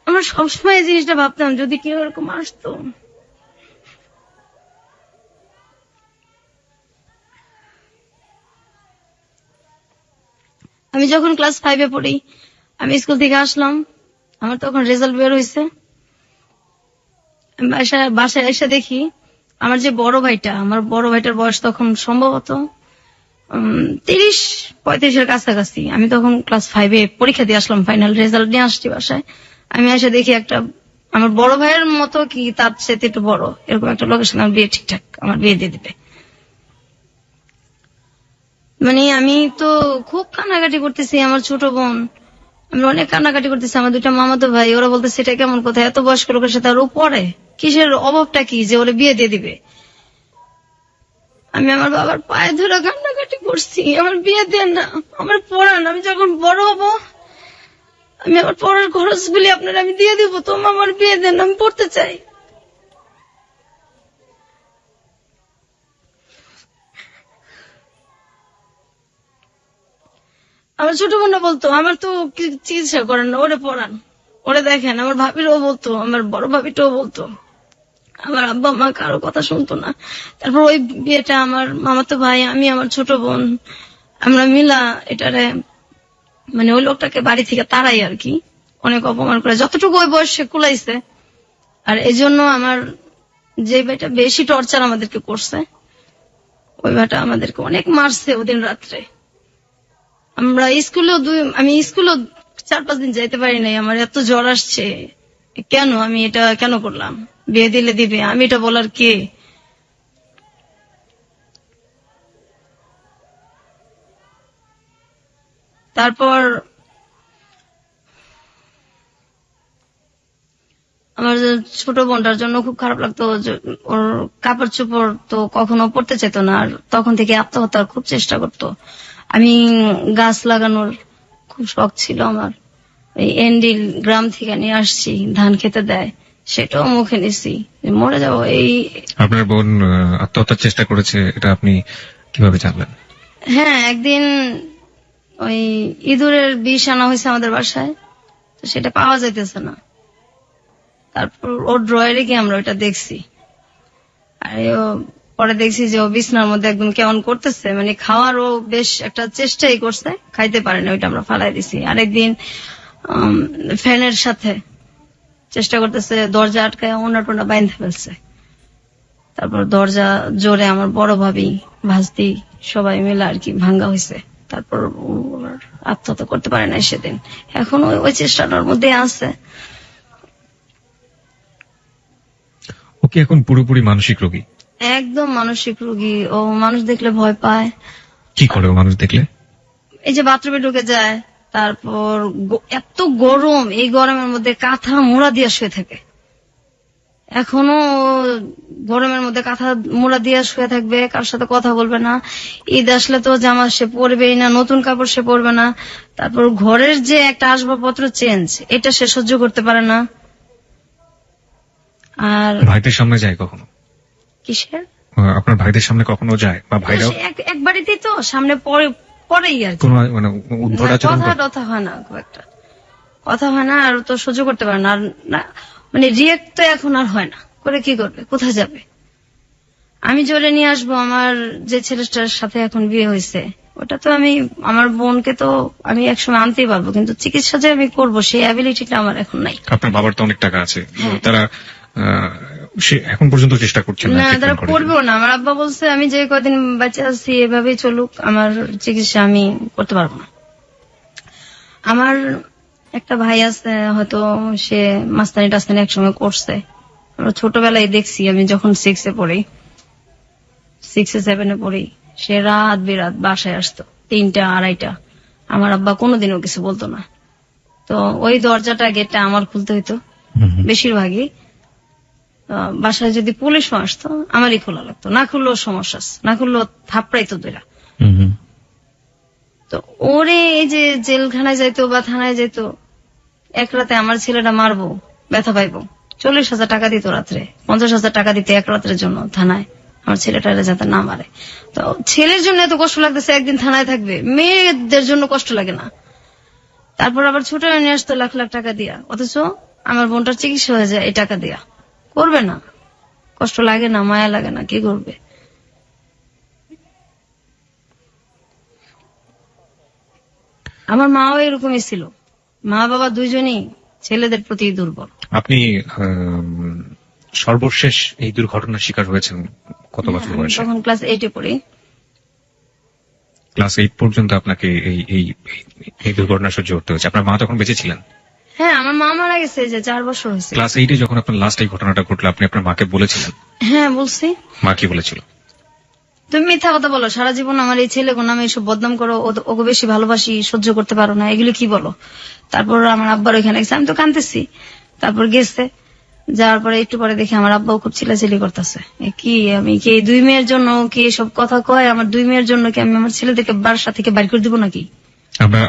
আমরা সবসময় এই জিনিসটা ভাবতাম যদি কেউ এরকম আসতো। আমি যখন ক্লাস 5 পড়ি, আমি স্কুল থেকে আসলাম, আমার তখন রেজাল্ট বের হয়েছে। বাসায় এসে দেখি আমার যে বড় ভাইটা, আমার বড় ভাইটার বয়স তখন সম্ভবত 30-35 কাছাকাছি। আমি তখন ক্লাস 5 পরীক্ষা দিয়ে আসলাম, ফাইনাল রেজাল্ট নিয়ে আসছি বাসায়। আমি এসে দেখি একটা আমার বড় ভাইয়ের মতো কি তার সাথে একটু বড় এরকম একটা লোকের সঙ্গে আমার বিয়ে ঠিকঠাক আমার বিয়ে দিয়ে দিবে। মানে আমি তো খুব কান্নাকাটি করতেছি, আমার ছোট বোন, আমি অনেক কান্নাকাটি করতেছি, আমার দুইটা মামাতো ভাই, ওরা বলতেছে এটা কেমন কথা, এত বয়স্ক লোকের সাথে আর ও পড়ে, কিসের অভাবটা কি যে ওরা বিয়ে দিয়ে দিবে। আমি আমার বাবার পায়ে ধরে কান্নাকাটি করছি, আমার বিয়ে দেন না, আমার পড়ান, আমি যখন বড় হব আমি আমার পড়ার খরচগুলি আপনারা আমি দিয়ে দিব, তো আমার বিয়ে দেন, আমি পড়তে চাই। আমার ছোট বোনরা বলতো আমার তো চিকিৎসা করেন না, ওরে পড়ান, ওরে দেখেন। আমার ভাবিরাও বলতো, আমার বড় ভাবিটাও বলতো, আমার আব্বা মা কারো কথা শুনতো না। তারপর ওই বিয়েটা আমার মামাতো ভাই, আমি, আমার ছোট বোন, আমরা মিলা এটারে মানে ওই লোকটাকে বাড়ি থেকে তাড়াই আর কি, অনেক অপমান করে যতটুকু ওই বয়সে কুলাইছে। আর এই জন্য আমার যে ভাইটা বেশি টর্চার আমাদেরকে করছে, ওই ভাইটা আমাদেরকে অনেক মারছে ওদিন রাত্রে। আমরা আমি স্কুলেও 4-5 দিন যাইতে পারি নাই, আমার এত জ্বর আসছে। কেন আমি এটা কেন করলাম? বিয়ে দিলে দিবে, আমি এটা বলার কে? তারপর আমার ছোট বোনটার জন্য খুব খারাপ লাগতো, ওর কাপড় চোপড় তো কখনো পড়তে চাইতো না, আর তখন থেকে আত্মহত্যার খুব চেষ্টা করতো। আমি গাছ লাগানোর খুব শখ ছিল আমার। এই এন্ডিল গ্রাম থেকে নিয়ে আসছি, ধান খেতে দেয়, সেটাও মুখে নিছি, মরে যাবো। এই আপনার বোন আত্মহত্যার চেষ্টা করেছে, এটা আপনি কিভাবে জানলেন? হ্যাঁ, একদিন ওই ইঁদুরের বিষ আনা হয়েছে আমাদের বাসায়, তো সেটা পাওয়া যাইতেছে না। তারপর ওর ড্রয়ারে গিয়ে আমরা ওইটা দেখছি, আর পরে দেখছি যে ও বিছনার মধ্যে একদম কেমন করতেছে, মানে খাওয়ারও বেশ একটা চেষ্টাই করছে, খাইতে পারে না, ওইটা আমরা ফালাই দিছি। আরেকদিন ফ্যানের সাথে চেষ্টা করতেছে, দরজা আটকায় ওনা টোনা বাইন্ধে ফেলছে। তারপর দরজা জোরে আমার বড় ভাবি, ভাস্তি সবাই মিলে আর কি ভাঙ্গা হয়েছে। তারপর আত্মহত্যা করতে পারে না সেদিন, এখন ওই চেষ্টাটার মধ্যে আছে। ও কি এখন পুরোপুরি মানসিক রোগী? একদম মানসিক রোগী। ও মানুষ দেখলে ভয় পায়। কি করে ও মানুষ দেখলে? এই যে বাথরুমে ঢুকে যায়, তারপর এত গরম, এই গরমের মধ্যে কাঁথা মোড়া দিয়ে শুয়ে থাকে। এখনো গরমের মধ্যে কাঁথা মোড়া দিয়ে শুয়ে থাকবে, কার সাথে কথা বলবে না। ঈদ আসলে তো জামা সে পরবেই না, নতুন কাপড় সে পরবে না। তারপর ঘরের যে একটা আসবাবপত্র চেঞ্জ, এটা সে সহ্য করতে পারে না। আর ভাইদের সামনে যায় কখনো? কিসের? আপনার ভাইদের সামনে কখনো যায়? বা ভাইরাও এক বাড়িতেই তো, সামনে পরেই আর কি। কোনো মানে উদ্ভট আচরণ করে? কথা হয় না, খুব একটা কথা হয় না, আর তো সহ্য করতে পারে না। আর মানে রিয়েক্ট তো এখন আর হয় না, করে কি করবে, কোথায় যাবে? আমি জোরে নিয়ে আসবো, আমার যে ছেলেটার সাথে এখন বিয়ে হয়েছে, ওটা তো আমি, আমার বোনকে তো আমি একসময় আনতেই পারবো, কিন্তু চিকিৎসা যে আমি করবো সেই অ্যাবিলিটিটা আমার এখন নাই। আপনার বাবার তো অনেক টাকা আছে, হ্যাঁ। তারা সে এখন পর্যন্ত চেষ্টা করছেন না না, তারা treatment করার জন্য? করবেও না। আমার আব্বা বলছে আমি যে কদিন বাচ্চা আছি এভাবেই চলুক, আমার চিকিৎসা আমি করতে পারবো না। আমার একটা ভাই আছে, হয়তো সে মাস্তানি টাস্তানি একসময় করছে, আমরা ছোটবেলায় দেখছি। আমি যখন 6-এ পড়ি, 6-7-এ পড়ি, সে রাত বিরাত বাসায় আসতো 3টা 2:30টা। আমার আব্বা কোনোদিনও কিছু বলতো না। তো ওই দরজাটা গেটটা আমার খুলতে হইতো বেশিরভাগই। বাসায় যদি পুলিশও আসতো আমারই খোলা লাগতো, না খুললেও সমস্যা আছে, না খুললেও থাপড়াইতো দুইরা। তো ওরে এই যে জেলখানায় যাইতো বা থানায় যাইতো, এক রাতে আমার ছেলেটা মারবো, ব্যথা পাইবো, 40,000 টাকা দিত রাত্রে, 50,000 টাকা দিতে এক রাতের জন্য থানায়, আমার ছেলেটারে যাতে না মারে। তো ছেলের জন্য এত কষ্ট লাগতেছে, একদিন থানায় থাকবে, মেয়েদের জন্য কষ্ট লাগে না। তারপর আবার ছোট নিয়ে আসতো লাখ লাখ টাকা দিয়া, অথচ আমার বোনটার চিকিৎসা হয়ে যায় এই টাকা দিয়া। করবে না? কষ্ট লাগে না, মায়া লাগে না? কি করবে? আমার মাও এরকমই ছিল, মা বাবা দুইজনই ছেলেদের প্রতি দুর্বল। আপনি সর্বশেষ এই দুর্ঘটনার শিকার হয়েছেন কত বছর আমি বয়সে? তখন ক্লাস 8-এ পড়ি। ক্লাস 8 পর্যন্ত আপনাকে এই দুর্ঘটনা সহ্য করতে হয়েছে। আপনার মা তখন বেঁচে ছিলেন? হ্যাঁ, আমার মা মারা গেছে যে 4 বছর হয়েছে। ক্লাস 8-এ যখন আপনার লাস্ট এই ঘটনাটা ঘটলো, আপনি আপনার মাকে বলেছিলেন? হ্যাঁ, বলছি। মা কি বলেছিল? তুমি মিথ্যা কথা বলো, সারা জীবন আমার এই ছেলে নামে এসব বদনাম করো, ওকে বেশি ভালোবাসি, সহ্য করতে পারো না, এগুলো কি বলো? তারপর আমার আব্বার ওইখানে গেছে, আমি তো কাঁদতেছি। তারপর গেছে, যাওয়ার পরে একটু পরে দেখি আমার আব্বাও খুব চিল্লাচিল্লি করতেছে। কি আমি কি এই 2 মেয়ের জন্য কি এসব কথা কয়? আমার 2 মেয়ের জন্য কি আমি আমার ছেলেদেরকে বাসা থেকে বাইর করে দিব নাকি? আপনার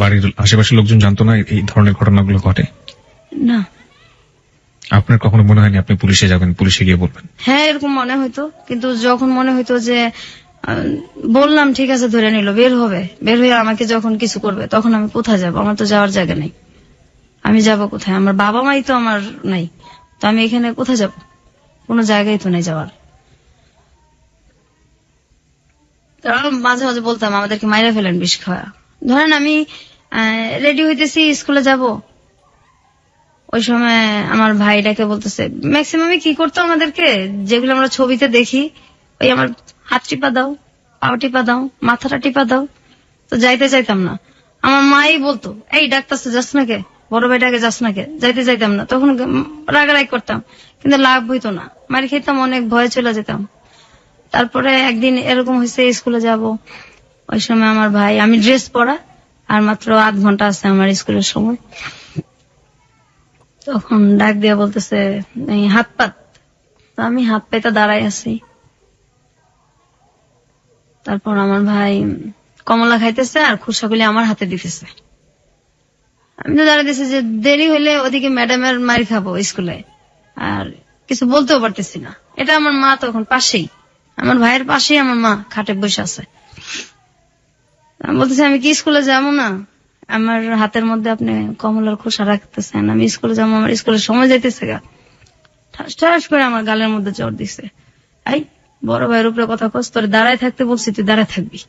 বাড়ির আশেপাশের লোকজন জানতো না এই ধরনের ঘটনাগুলো ঘটে? না। আপনার কখনো মনে হয়নি আপনি পুলিশে যাবেন, পুলিশে গিয়ে বলবেন? হ্যাঁ, এরকম মনে হইতো, কিন্তু যখন মনে হইতো যে বললাম ঠিক আছে ধরে নিল, বের হবে, বের হয়ে আমাকে যখন কিছু করবে, তখন আমি কোথায় যাব? আমার তো যাওয়ার জায়গা নেই, আমি যাব কোথায়? আমার বাবা মাই তো আমার নাই, তো আমি এখানে কোথায় যাব? কোনো জায়গায় তো নেই যাওয়ার। মাঝে মাঝে বলতাম আমাদেরকে মাইরা ফেলেন বিষ খাওয়া। ধরেন আমি রেডি হইতেছি স্কুলে যাব, ওই সময় আমার ভাইটাকে বলতেছে, ম্যাক্সিমামে কি করতো আমাদেরকে, যেগুলো আমরা ছবিতে দেখি, ওই আমার হাত টিপা দাও, পাও টিপা দাও, মাথাটা টিপা দাও। তো যাইতে চাইতাম না। আমার মাই বলতো, এই ডাক্তারছে যাস না কে, বড় ভাইটাকে যাস না কে, যাইতে চাইতাম না। তখন রাগারাগ করতাম, কিন্তু লাভ হইতো না, মার খেতাম, অনেক ভয়ে চলে যেতাম। তারপরে একদিন এরকম হয়েছে, স্কুলে যাব, ওই সময় আমার ভাই, আমি ড্রেস পরা আর মাত্র 8 ঘন্টা আছে আমার স্কুলের সময়, তখন ডাক দিয়া বলতেছে এই হাত পাত। তো আমি হাত পাইতে দাঁড়াই আছি। তারপর আমার ভাই কমলা খাইতেছে আর খুশাগুলি আমার হাতে দিতেছে। আমি তো দাঁড়াতেছি যে দেরি হইলে ওদিকে ম্যাডামের মার খাবো স্কুলে, আর কিছু বলতেও পারতেছি না। এটা আমার মা তখন পাশেই, আমার ভাইয়ের পাশেই আমার মা খাটে বসে আছে। আমি বলতেছি আমি কি স্কুলে যাবো না? আমার হাতের মধ্যে আপনি কমলার খোসা রাখতেছেন, আমি স্কুলে যাবো, আমার স্কুলের সময় যাইতেছে গা। ঠাস ঠাস করে আমার গালের মধ্যে জ্বর দিছে। এই বড় ভাইয়ের উপরে কথা কস, তোর দাঁড়ায় থাকতে বলছি, তুই দাঁড়ায় থাকবি,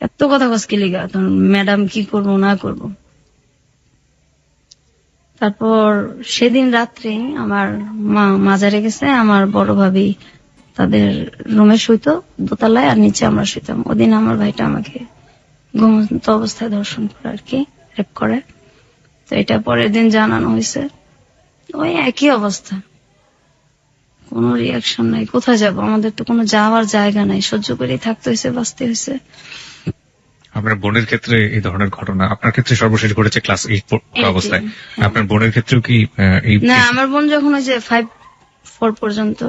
এত কথা কস কি লিগা? তখন ম্যাডাম কি করবো না করবো। তারপর সেদিন রাত্রে আমার মা মাজারে গেছে, আমার বড় ভাবি তাদের রুমে শুইতো দোতলায়, আর নিচে আমরা শুইতাম। ওদিন আমার ভাইটা আমাকে ঘুমন্ত অবস্থায় ধর্ষণ করে আর কি, রেপ করে। তো এটা পরের দিন জানানো হয়েছে। ওই একই অবস্থা, কোনো রিয়াকশন নাই। কোথায় যাব? আমাদের তো কোনো যাওয়ার জায়গা নাই, সহ্য করেই থাকতে হয়েছে, বাঁচতে হয়েছে। আপনার বোনের ক্ষেত্রে এই ধরনের ঘটনা, আপনার ক্ষেত্রে সর্বশেষ ঘটেছে ক্লাস 8 অবস্থায়, আপনার বোনের ক্ষেত্রেও কি এই? না, আমার বোন যখন ওই যে 5-4 পর্যন্ত,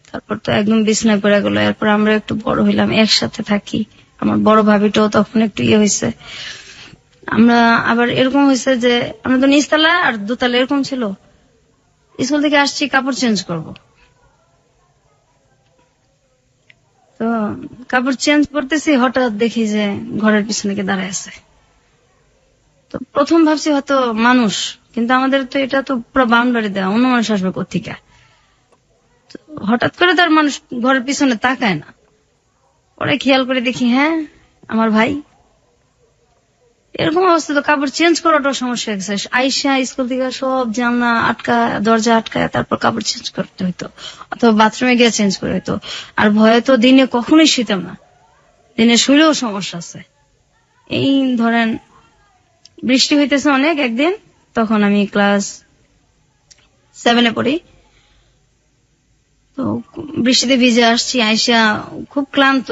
তারপর তো একদম বিছনায় পড়ে গেল। এরপর আমরা একটু বড় হইলাম, একসাথে থাকি। আমার বড় ভাবিটাও তখন একটু হয়েছে। আমরা আবার এরকম হয়েছে যে আমরা তো নিচতলা আর দোতলা এরকম ছিল। স্কুল থেকে আসছি, কাপড় চেঞ্জ করব, তো কাপড় চেঞ্জ করতেছি, হঠাৎ দেখি যে ঘরের পিছনে কে দাঁড়ায় আছে। তো প্রথম ভাবছি হয়তো মানুষ, কিন্তু আমাদের তো এটা তো পুরো বাউন্ডারি দেওয়া, অন্য মানুষ আসবে কোথেকে। হঠাৎ করে তার মানুষ ঘরের পিছনে তাকায় না। পরে খেয়াল করে দেখি হ্যাঁ আমার ভাই। এরকম অবস্থা, তো কাপড় চেঞ্জ করাটাও সমস্যা হয়ে গেছে। আইসা স্কুল থেকে সব জানলা আটকা, দরজা আটকায়, তারপর কাপড় চেঞ্জ করতে হইতো, অথবা বাথরুমে গিয়ে চেঞ্জ করে হইতো। আর ভয়ে তো দিনে কখনোই শুইতাম না, দিনে শুইলেও সমস্যা আছে। এই ধরেন বৃষ্টি হইতেছে অনেক একদিন, তখন আমি ক্লাস 7 পড়ি। তো বৃষ্টিতে ভিজে আসছি, আইসা খুব ক্লান্ত,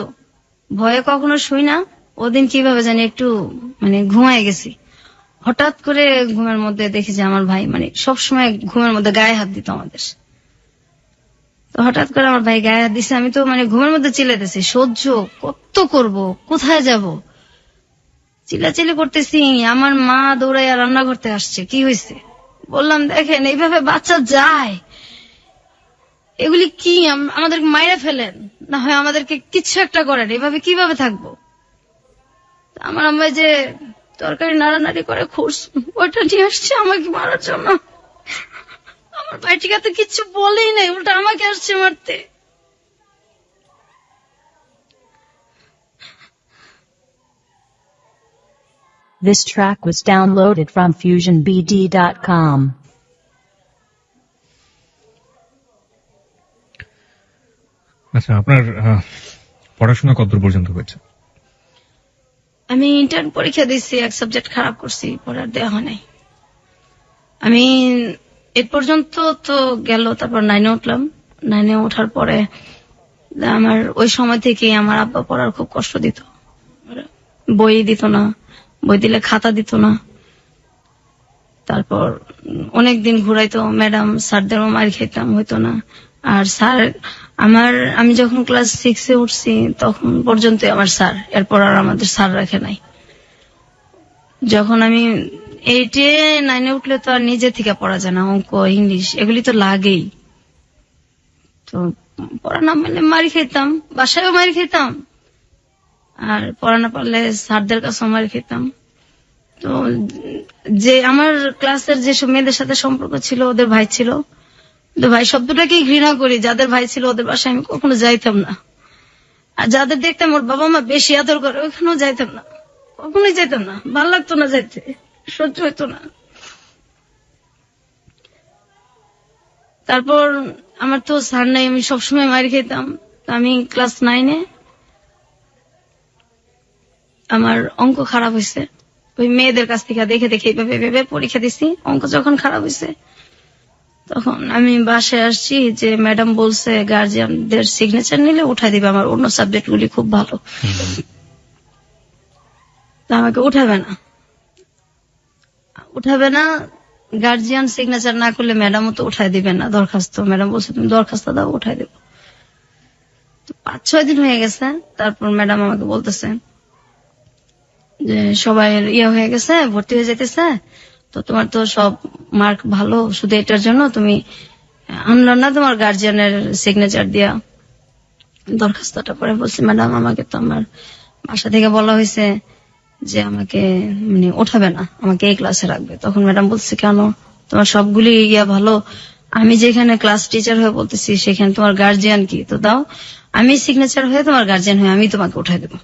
ভয়ে কখনো শুই না। ওদিন কিভাবে জানি একটু ঘুমায় গেছি। হঠাৎ করে ঘুমের মধ্যে দেখি যে আমার ভাই সবসময় ঘুমের মধ্যে গায়ে হাত দিত আমাদের। তো হঠাৎ করে আমার ভাই গায়ে হাত দিছে। আমি তো ঘুমের মধ্যে চিল্লাইতেছি, সহ্য কত করব, কোথায় যাব, চিল্লাচিল্লি করতেছি। আমার মা দৌড়াইয়া রান্না করতে আসছে। কি হয়েছে বললাম, দেখেন এইভাবে বাচ্চা যায়, এগুলি কি আমাদেরকে মাইরা ফেলেন, না হয় আমাদেরকে কিছু একটা করেন, এভাবে কিভাবে থাকবো। আমার আম্মা যে তরকারি নাড়ানাড়ি করে খুশ, ওইটা নিয়ে আসছে আমাকে মারার জন্য। আমার ভাইটিকে তো কিচ্ছু বলেই নাই, উল্টা আমাকে আসছে মারতে। This track was downloaded from FusionBD.com. আচ্ছা, আপনার পড়াশোনা কতদূর পর্যন্ত হয়েছে? আমি ইন্টার্ন পরীক্ষা দিচ্ছি, এক সাবজেক্ট খারাপ করছি, পড়ার দেওয়া হয় নাই। আমি এ পর্যন্ত তো গেল, তারপর 9-এ উঠলাম। 9-এ ওঠার পরে আমার ওই সময় থেকে আমার আব্বা পড়ার খুব কষ্ট দিত। বই দিত না, বই দিলে খাতা দিত না। তারপর অনেকদিন ঘুরাইতো, ম্যাডাম স্যারদেরও মার খেতাম, হইতো না। আর স্যার আমি যখন ক্লাস 6-এ উঠছি তখন পর্যন্ত আমার স্যার, এরপর আর আমাদের স্যার রাখে নাই। যখন আমি 8-এ 9-এ উঠলে তো আর নিজে থেকে পড়া যায় না, অঙ্ক ইংলিশ এগুলি তো লাগেই। তো পড়া না মানে মারি খেতাম, বাসায়ও মারি খেতাম, আর পড়া না পারলে স্যারদের কাছেও মারি খেতাম। তো যে আমার ক্লাসের যেসব মেয়েদের সাথে সম্পর্ক ছিল, ওদের ভাই ছিল, ওদের ভাই শব্দটাকেই ঘৃণা করি। যাদের ভাই ছিল ওদের বাসায় আমি কখনো যাইতাম না। আর যাদের দেখতাম ওর বাবা মা বেশি আদর করে, ওইখানেও যাইতাম না, কখনোই যাইতাম না, ভালো লাগতো না যাইতে, সহ্য হইতো না। তারপর আমার তো স্যার নাই, আমি সবসময় মারি খেতাম। আমি ক্লাস 9-এ আমার অঙ্ক খারাপ হয়েছে, ওই মেয়েদের কাছ থেকে দেখে দেখে এইভাবে পরীক্ষা দিছি। অঙ্ক যখন খারাপ হয়েছে তখন আমি বাসায় আসছি, যে ম্যাডাম বলছে গার্জিয়ানদের সিগনেচার নিলে উঠাই দিবে, আমার অন্য সাবজেক্ট গুলি খুব ভালো, আমাকে উঠাবে না। গার্জিয়ান সিগনেচার না করলে ম্যাডামও তো উঠাই দিবে না দরখাস্ত। ম্যাডাম বলছে তুমি দরখাস্ত দাও, উঠাই দেবো। 5-6 দিন হয়ে গেছে। তারপর ম্যাডাম আমাকে বলতেছে যে সবাই হয়ে গেছে, ভর্তি হয়ে যেতেছে, তো তোমার তো সব মার্ক ভালো, শুধু এটার জন্য তুমি আনলো না তোমার গার্জিয়ানের সিগনেচার দিয়া দরখাস্তটা। পরে বলছি ম্যাডাম আমাকে তো আমার বাসা থেকে বলা হয়েছে যে আমাকে মানে ওঠাবে না, আমাকে এই ক্লাসে রাখবে। তখন ম্যাডাম বলছে কেন, তোমার সবগুলি ভালো, আমি যেখানে ক্লাস টিচার হয়ে বলতেছি সেখানে তোমার গার্জিয়ান কি, তো দাও আমি সিগনেচার হয়ে তোমার গার্জিয়ান হয়ে আমি তোমাকে উঠাই দেবো।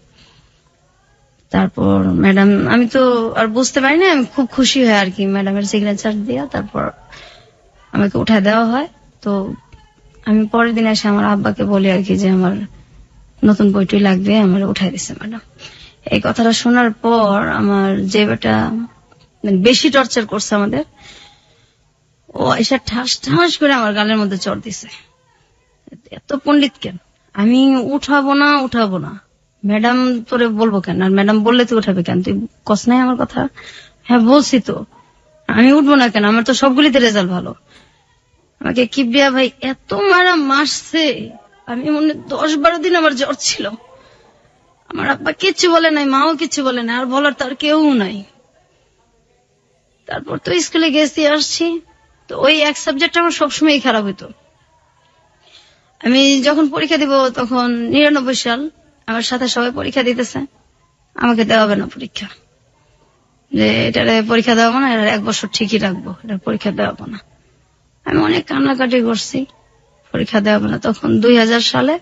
তারপর ম্যাডাম, আমি তো আর বুঝতে পারি না, আমি খুব খুশি হয় আর কি ম্যাডামের সিগনেচার দিয়া তারপর আমাকে উঠায় দেওয়া হয়। তো আমি পরের দিন এসে আমার আব্বাকে বলি আর কি যে আমার নতুন বইটি লাগবে, আমার উঠাই দিছে ম্যাডাম। এই কথাটা শোনার পর আমার যে বেটা মানে বেশি টর্চার করছে আমাদের, ও এসে ঠাস ঠাস করে আমার গালের মধ্যে চড় দিছে, এত পণ্ডিত কেন, আমি উঠাবো না, ম্যাডাম তোরে বলবো কেন, আর ম্যাডাম বললে তুই উঠাবে কেন, তুই কস নাই আমার কথা? হ্যাঁ বলছি তো, আমি উঠবো না কেন, আমার তো সবগুলিতে রেজাল্ট ভালো। আমাকে কিবরিয়া ভাই এত মারছে, আমি মনে 10-12 দিন আমার জ্বর ছিল। আমার আব্বা কিচ্ছু বলে নাই, মাও কিচ্ছু বলে নাই, আর বলার তার কেউ নাই। তারপর তো স্কুলে গেছি আসছি, তো ওই এক সাবজেক্ট আমার সবসময় খারাপ হইতো। আমি যখন পরীক্ষা দিব তখন 99 সাল, আমার সাথে সবাই পরীক্ষা দিতেছে, আমাকে দেওয়া হবে না পরীক্ষা, যে এটারে পরীক্ষা দেওয়া না, এটা 1 বছর ঠিকই রাখবো, এটা পরীক্ষা দেওয়া না। আমি অনেক কান্নাকাটি করছি, পরীক্ষা দেওয়া না। তখন 2000 সালে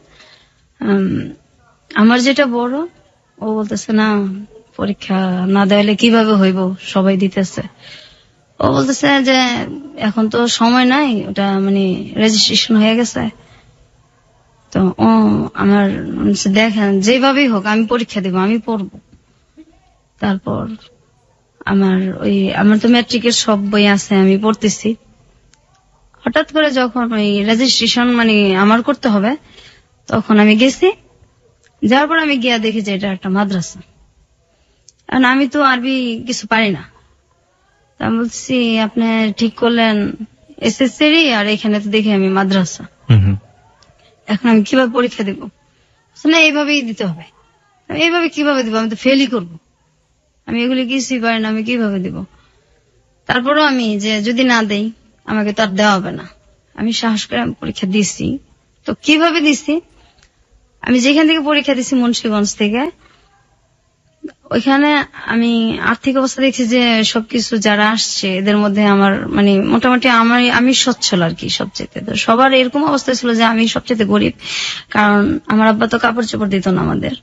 আমার যেটা বড়, ও বলতেছে না পরীক্ষা না দেওয়ালে কিভাবে হইব, সবাই দিতেছে। ও বলতেছে যে এখন তো সময় নাই, ওটা মানে রেজিস্ট্রেশন হয়ে গেছে। তো ও আমার দেখেন যেভাবেই হোক আমি পরীক্ষা দিব, আমি পড়বো। তারপর আমার তো ম্যাট্রিকের সব বই আছে, আমি পড়তেছি। হঠাৎ করে যখন ওই রেজিস্ট্রেশন মানে আমার করতে হবে, তখন আমি গেছি, যাওয়ার পর আমি গিয়া দেখি যে এটা একটা মাদ্রাসা। কারণ আমি তো আরবি কিছু পারি না, তা আমি বলছি আপনি ঠিক করলেন এসএসসি, আর এখানে তো দেখি আমি মাদ্রাসা, এখন আমি কিভাবে পরীক্ষা দিব? না এইভাবেই দিতে হবে। এইভাবে কিভাবে দিব, আমি তো ফেলই করবো, আমি এগুলি কিছুই পারি না, আমি কিভাবে দিব? তারপরও আমি যে যদি না দেই আমাকে তো আর দেওয়া হবে না, আমি সাহস করে আমি পরীক্ষা দিছি। তো কিভাবে দিছি, আমি যেখান থেকে পরীক্ষা দিছি মুন্সিগঞ্জ থেকে, ওইখানে আমি আর্থিক অবস্থা দেখছি যে সবকিছু যারা আসছে এদের মধ্যে আমার মানে মোটামুটি আমি সচ্ছল আর কি সবচেয়ে। তো সবার এরকম অবস্থা ছিল যে আমি সবচেয়ে গরিব, কারণ আমার আব্বা তো কাপড় চোপড় দিত না আমাদের।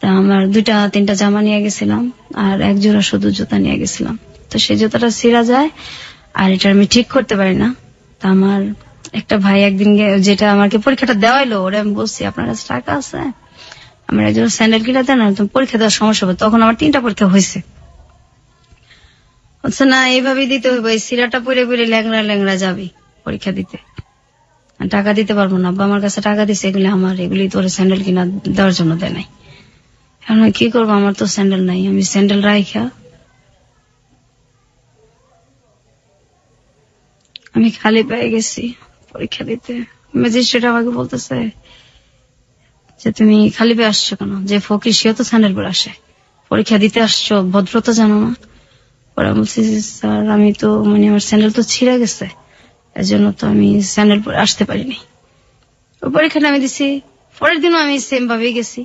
তা আমার 2-3টা জামা নিয়ে গেছিলাম, আর 1 জোড়া শুধু জুতা নিয়ে গেছিলাম। তো সেই জুতাটা ছিঁড়া যায়, আর এটা আমি ঠিক করতে পারি না। তা আমার একটা ভাই একদিন যেটা আমাকে পরীক্ষাটা দেওয়াইলো, ওরা আমি বলছি আপনার কাছে টাকা আছে, আমার একজন স্যান্ডেল কিনা দেন, তুমি পরীক্ষা দেওয়ার সমস্যা হবে। তখন আমার 3টা পরীক্ষা হয়েছে। আচ্ছা না এইভাবেই দিতে হবে, এই সিরাটা পরে পরে ল্যাংড়া যাবি পরীক্ষা দিতে, টাকা দিতে পারবো না। আব্বা আমার কাছে টাকা দিছে, এগুলি আমার, এগুলি তোর স্যান্ডেল কিনা দেওয়ার জন্য দেয় নাই। এখন কি করবো, আমার তো স্যান্ডেল নাই। আমি স্যান্ডেল রাইখা আমি খালি পেয়ে গেছি পরীক্ষা দিতে। ম্যাজিস্ট্রেট আমাকে বলতেছে যে তুমি খালি পেয়ে আসছো কেন, যে ফকির সেও তো স্যান্ডেল পরে আসে, পরীক্ষা দিতে আসছো, ভদ্রতা জানো না? পরে বলছি স্যার আমি তো মানে আমার স্যান্ডেল তো ছিঁড়ে গেছে, এর জন্য তো আমি স্যান্ডেল পরে আসতে পারিনি। পরীক্ষাটা আমি দিছি, পরের দিনও আমি সেম ভাবেই গেছি।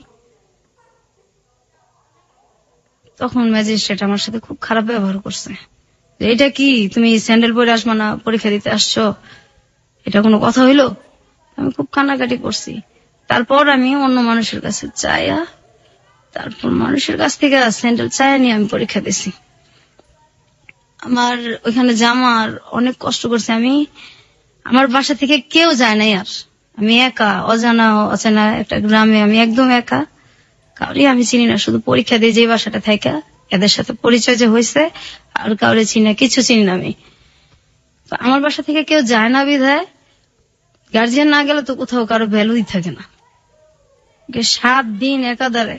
তখন ম্যাজিস্ট্রেট আমার সাথে খুব খারাপ ব্যবহার করছে, যে এটা কি তুমি স্যান্ডেল পরে আসবা না, পরীক্ষা দিতে আসছো, এটা কোনো কথা হইলো? আমি খুব কান্নাকাটি করছি। তারপর আমি অন্য মানুষের কাছে চাইয়া, তারপর মানুষের কাছ থেকে স্যান্ডেল চাইয়া নিয়ে আমি পরীক্ষা দিছি। আমার ওইখানে জামার অনেক কষ্ট করছে আমি, আমার বাসা থেকে কেউ যায় নাই, আর আমি একা অজানা একটা গ্রামে, আমি একদম একা, কাউরে আমি চিনি না, শুধু পরীক্ষা দিয়ে যে বাসাটা থাকা এদের সাথে পরিচয় যে হয়েছে, আর কাউরে চিনি না, কিছু চিনি না আমি। আমার বাসা থেকে কেউ যায় না বিধায় গার্জিয়ান না গেলে তো কোথাও কারো ভ্যালুই থাকে না। 7 দিন একাধারে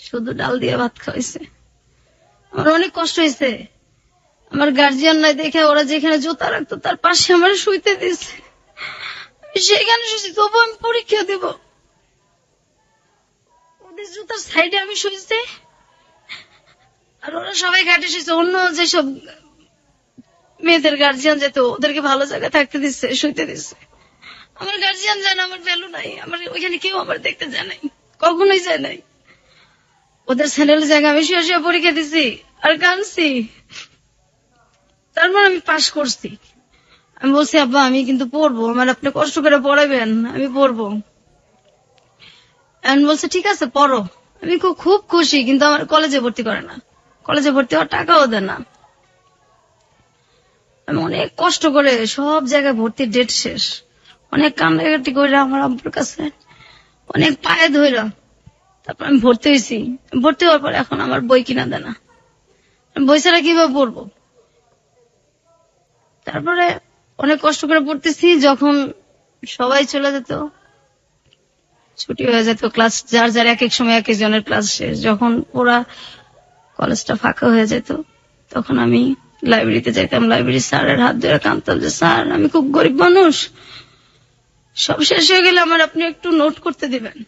শুধু ডাল দিয়ে ভাত খাওয়াইছে, আমার অনেক কষ্ট হয়েছে। আমার গার্জিয়ান নাই দেখে ওরা যেখানে জুতা রাখতো তার পাশে আমার শুইতে দিয়েছে, সেখানে শুয়েছি, তবু আমি পরীক্ষা দেব। ওদের জুতার সাইডে আমি শুয়েছি, আর ওরা সবাই ঘাটে শুয়েছে। অন্য যেসব মেয়েদের গার্জিয়ান যেত, ওদেরকে ভালো জায়গায় থাকতে দিচ্ছে, শুইতে দিচ্ছে। আমার গার্জিয়ান জানে আমার ভ্যালু নাই, আমার ওইখানে কেউ আমার দেখতে যায় নাই, কখনোই যায় নাই। ওদের স্যান্ডেল জায়গায় আমি শুয়ে শুয়ে পরীক্ষা দিছি আর কাঁদছি। তারপর আমি পাশ করছি। আমি বলছি, আব্বা আমি কিন্তু পড়বো, আমার আপনি কষ্ট করে পড়াবেন, আমি পড়বো। আমি বলছে ঠিক আছে পড়ো। আমি খুব খুশি, কিন্তু আমার কলেজে ভর্তি করে না, কলেজে ভর্তি হওয়ার টাকাও দেয় না। আমি অনেক কষ্ট করে সব জায়গায় ভর্তির ডেট শেষ, অনেক কান্নাকাটি করে আমার আব্বুর কাছে, অনেক পায়ে ধইরা তারপর আমি ভর্তি হয়েছি। ভর্তি হওয়ার পর এখন আমার বই কিনা দেয় না, বই ছাড়া কিভাবে পড়বো। তারপরে অনেক কষ্ট করে পড়তেছি। যখন সবাই চলে যেত, ছুটি হয়ে যেত, ক্লাস যার যার এক এক সময় এক একজনের ক্লাস শেষ, যখন পুরা কলেজটা ফাঁকা হয়ে যেত, তখন আমি লাইব্রেরিতে যেতাম। লাইব্রেরি স্যারের হাত ধরে কাঁদতাম যে স্যার আমি খুব গরিব মানুষ, সব শেষ হয়ে গেলে আমার আপনি একটু নোট করতে দিবেন,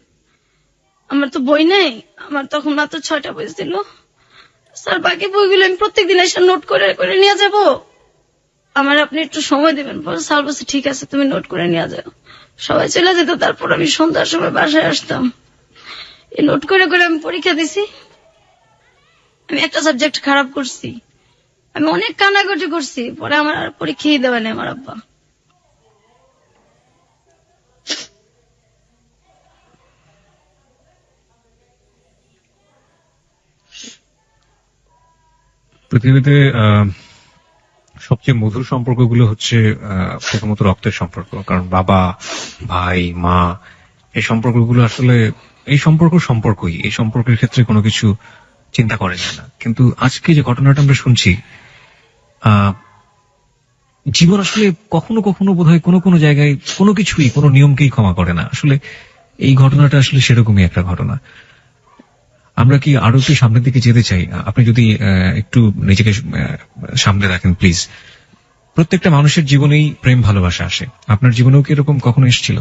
আমার তো বই নেই। আমার তখন মাত্র 6টা বই ছিল। স্যার বাকি বইগুলো আমি প্রত্যেকদিন এসে নোট করে করে নিয়ে যাব, আমার আপনি একটু সময় দিবেন। স্যার বলছে ঠিক আছে তুমি নোট করে নিয়ে যাও। সবাই চলে যেত, তারপর আমি সন্ধ্যার সময় বাসায় আসতাম। এই নোট করে করে আমি পরীক্ষা দিছি। আমি একটা সাবজেক্ট খারাপ করছি, আমি অনেক কান্নাকাটি করছি, পরে আমার আর পরীক্ষাই দেওয়া নেই আমার আব্বা। পৃথিবীতে সবচেয়ে মধুর সম্পর্কগুলো হচ্ছে প্রথমত রক্তের সম্পর্ক, কারণ বাবা ভাই মা এই সম্পর্কগুলো আসলে এই সম্পর্কই, এই সম্পর্কের ক্ষেত্রে কোনো কিছু চিন্তা করে যায় না। কিন্তু আজকে যে ঘটনাটা আমরা শুনছি, জীবন আসলে কখনো কখনো বোধহয় কোনো কোনো জায়গায় কোনো কিছুই, কোনো নিয়মকেই ক্ষমা করে না। আসলে এই ঘটনাটা আসলে সেরকমই একটা ঘটনা। আমরা কি আরো একটু সামনের দিকে যেতে চাই? আপনি যদি একটু নিজেকে সামনে রাখেন প্লিজ। প্রত্যেকটা মানুষের জীবনেই প্রেম ভালোবাসা আসে, আপনার জীবনেও কি এরকম কখনো এসেছিল?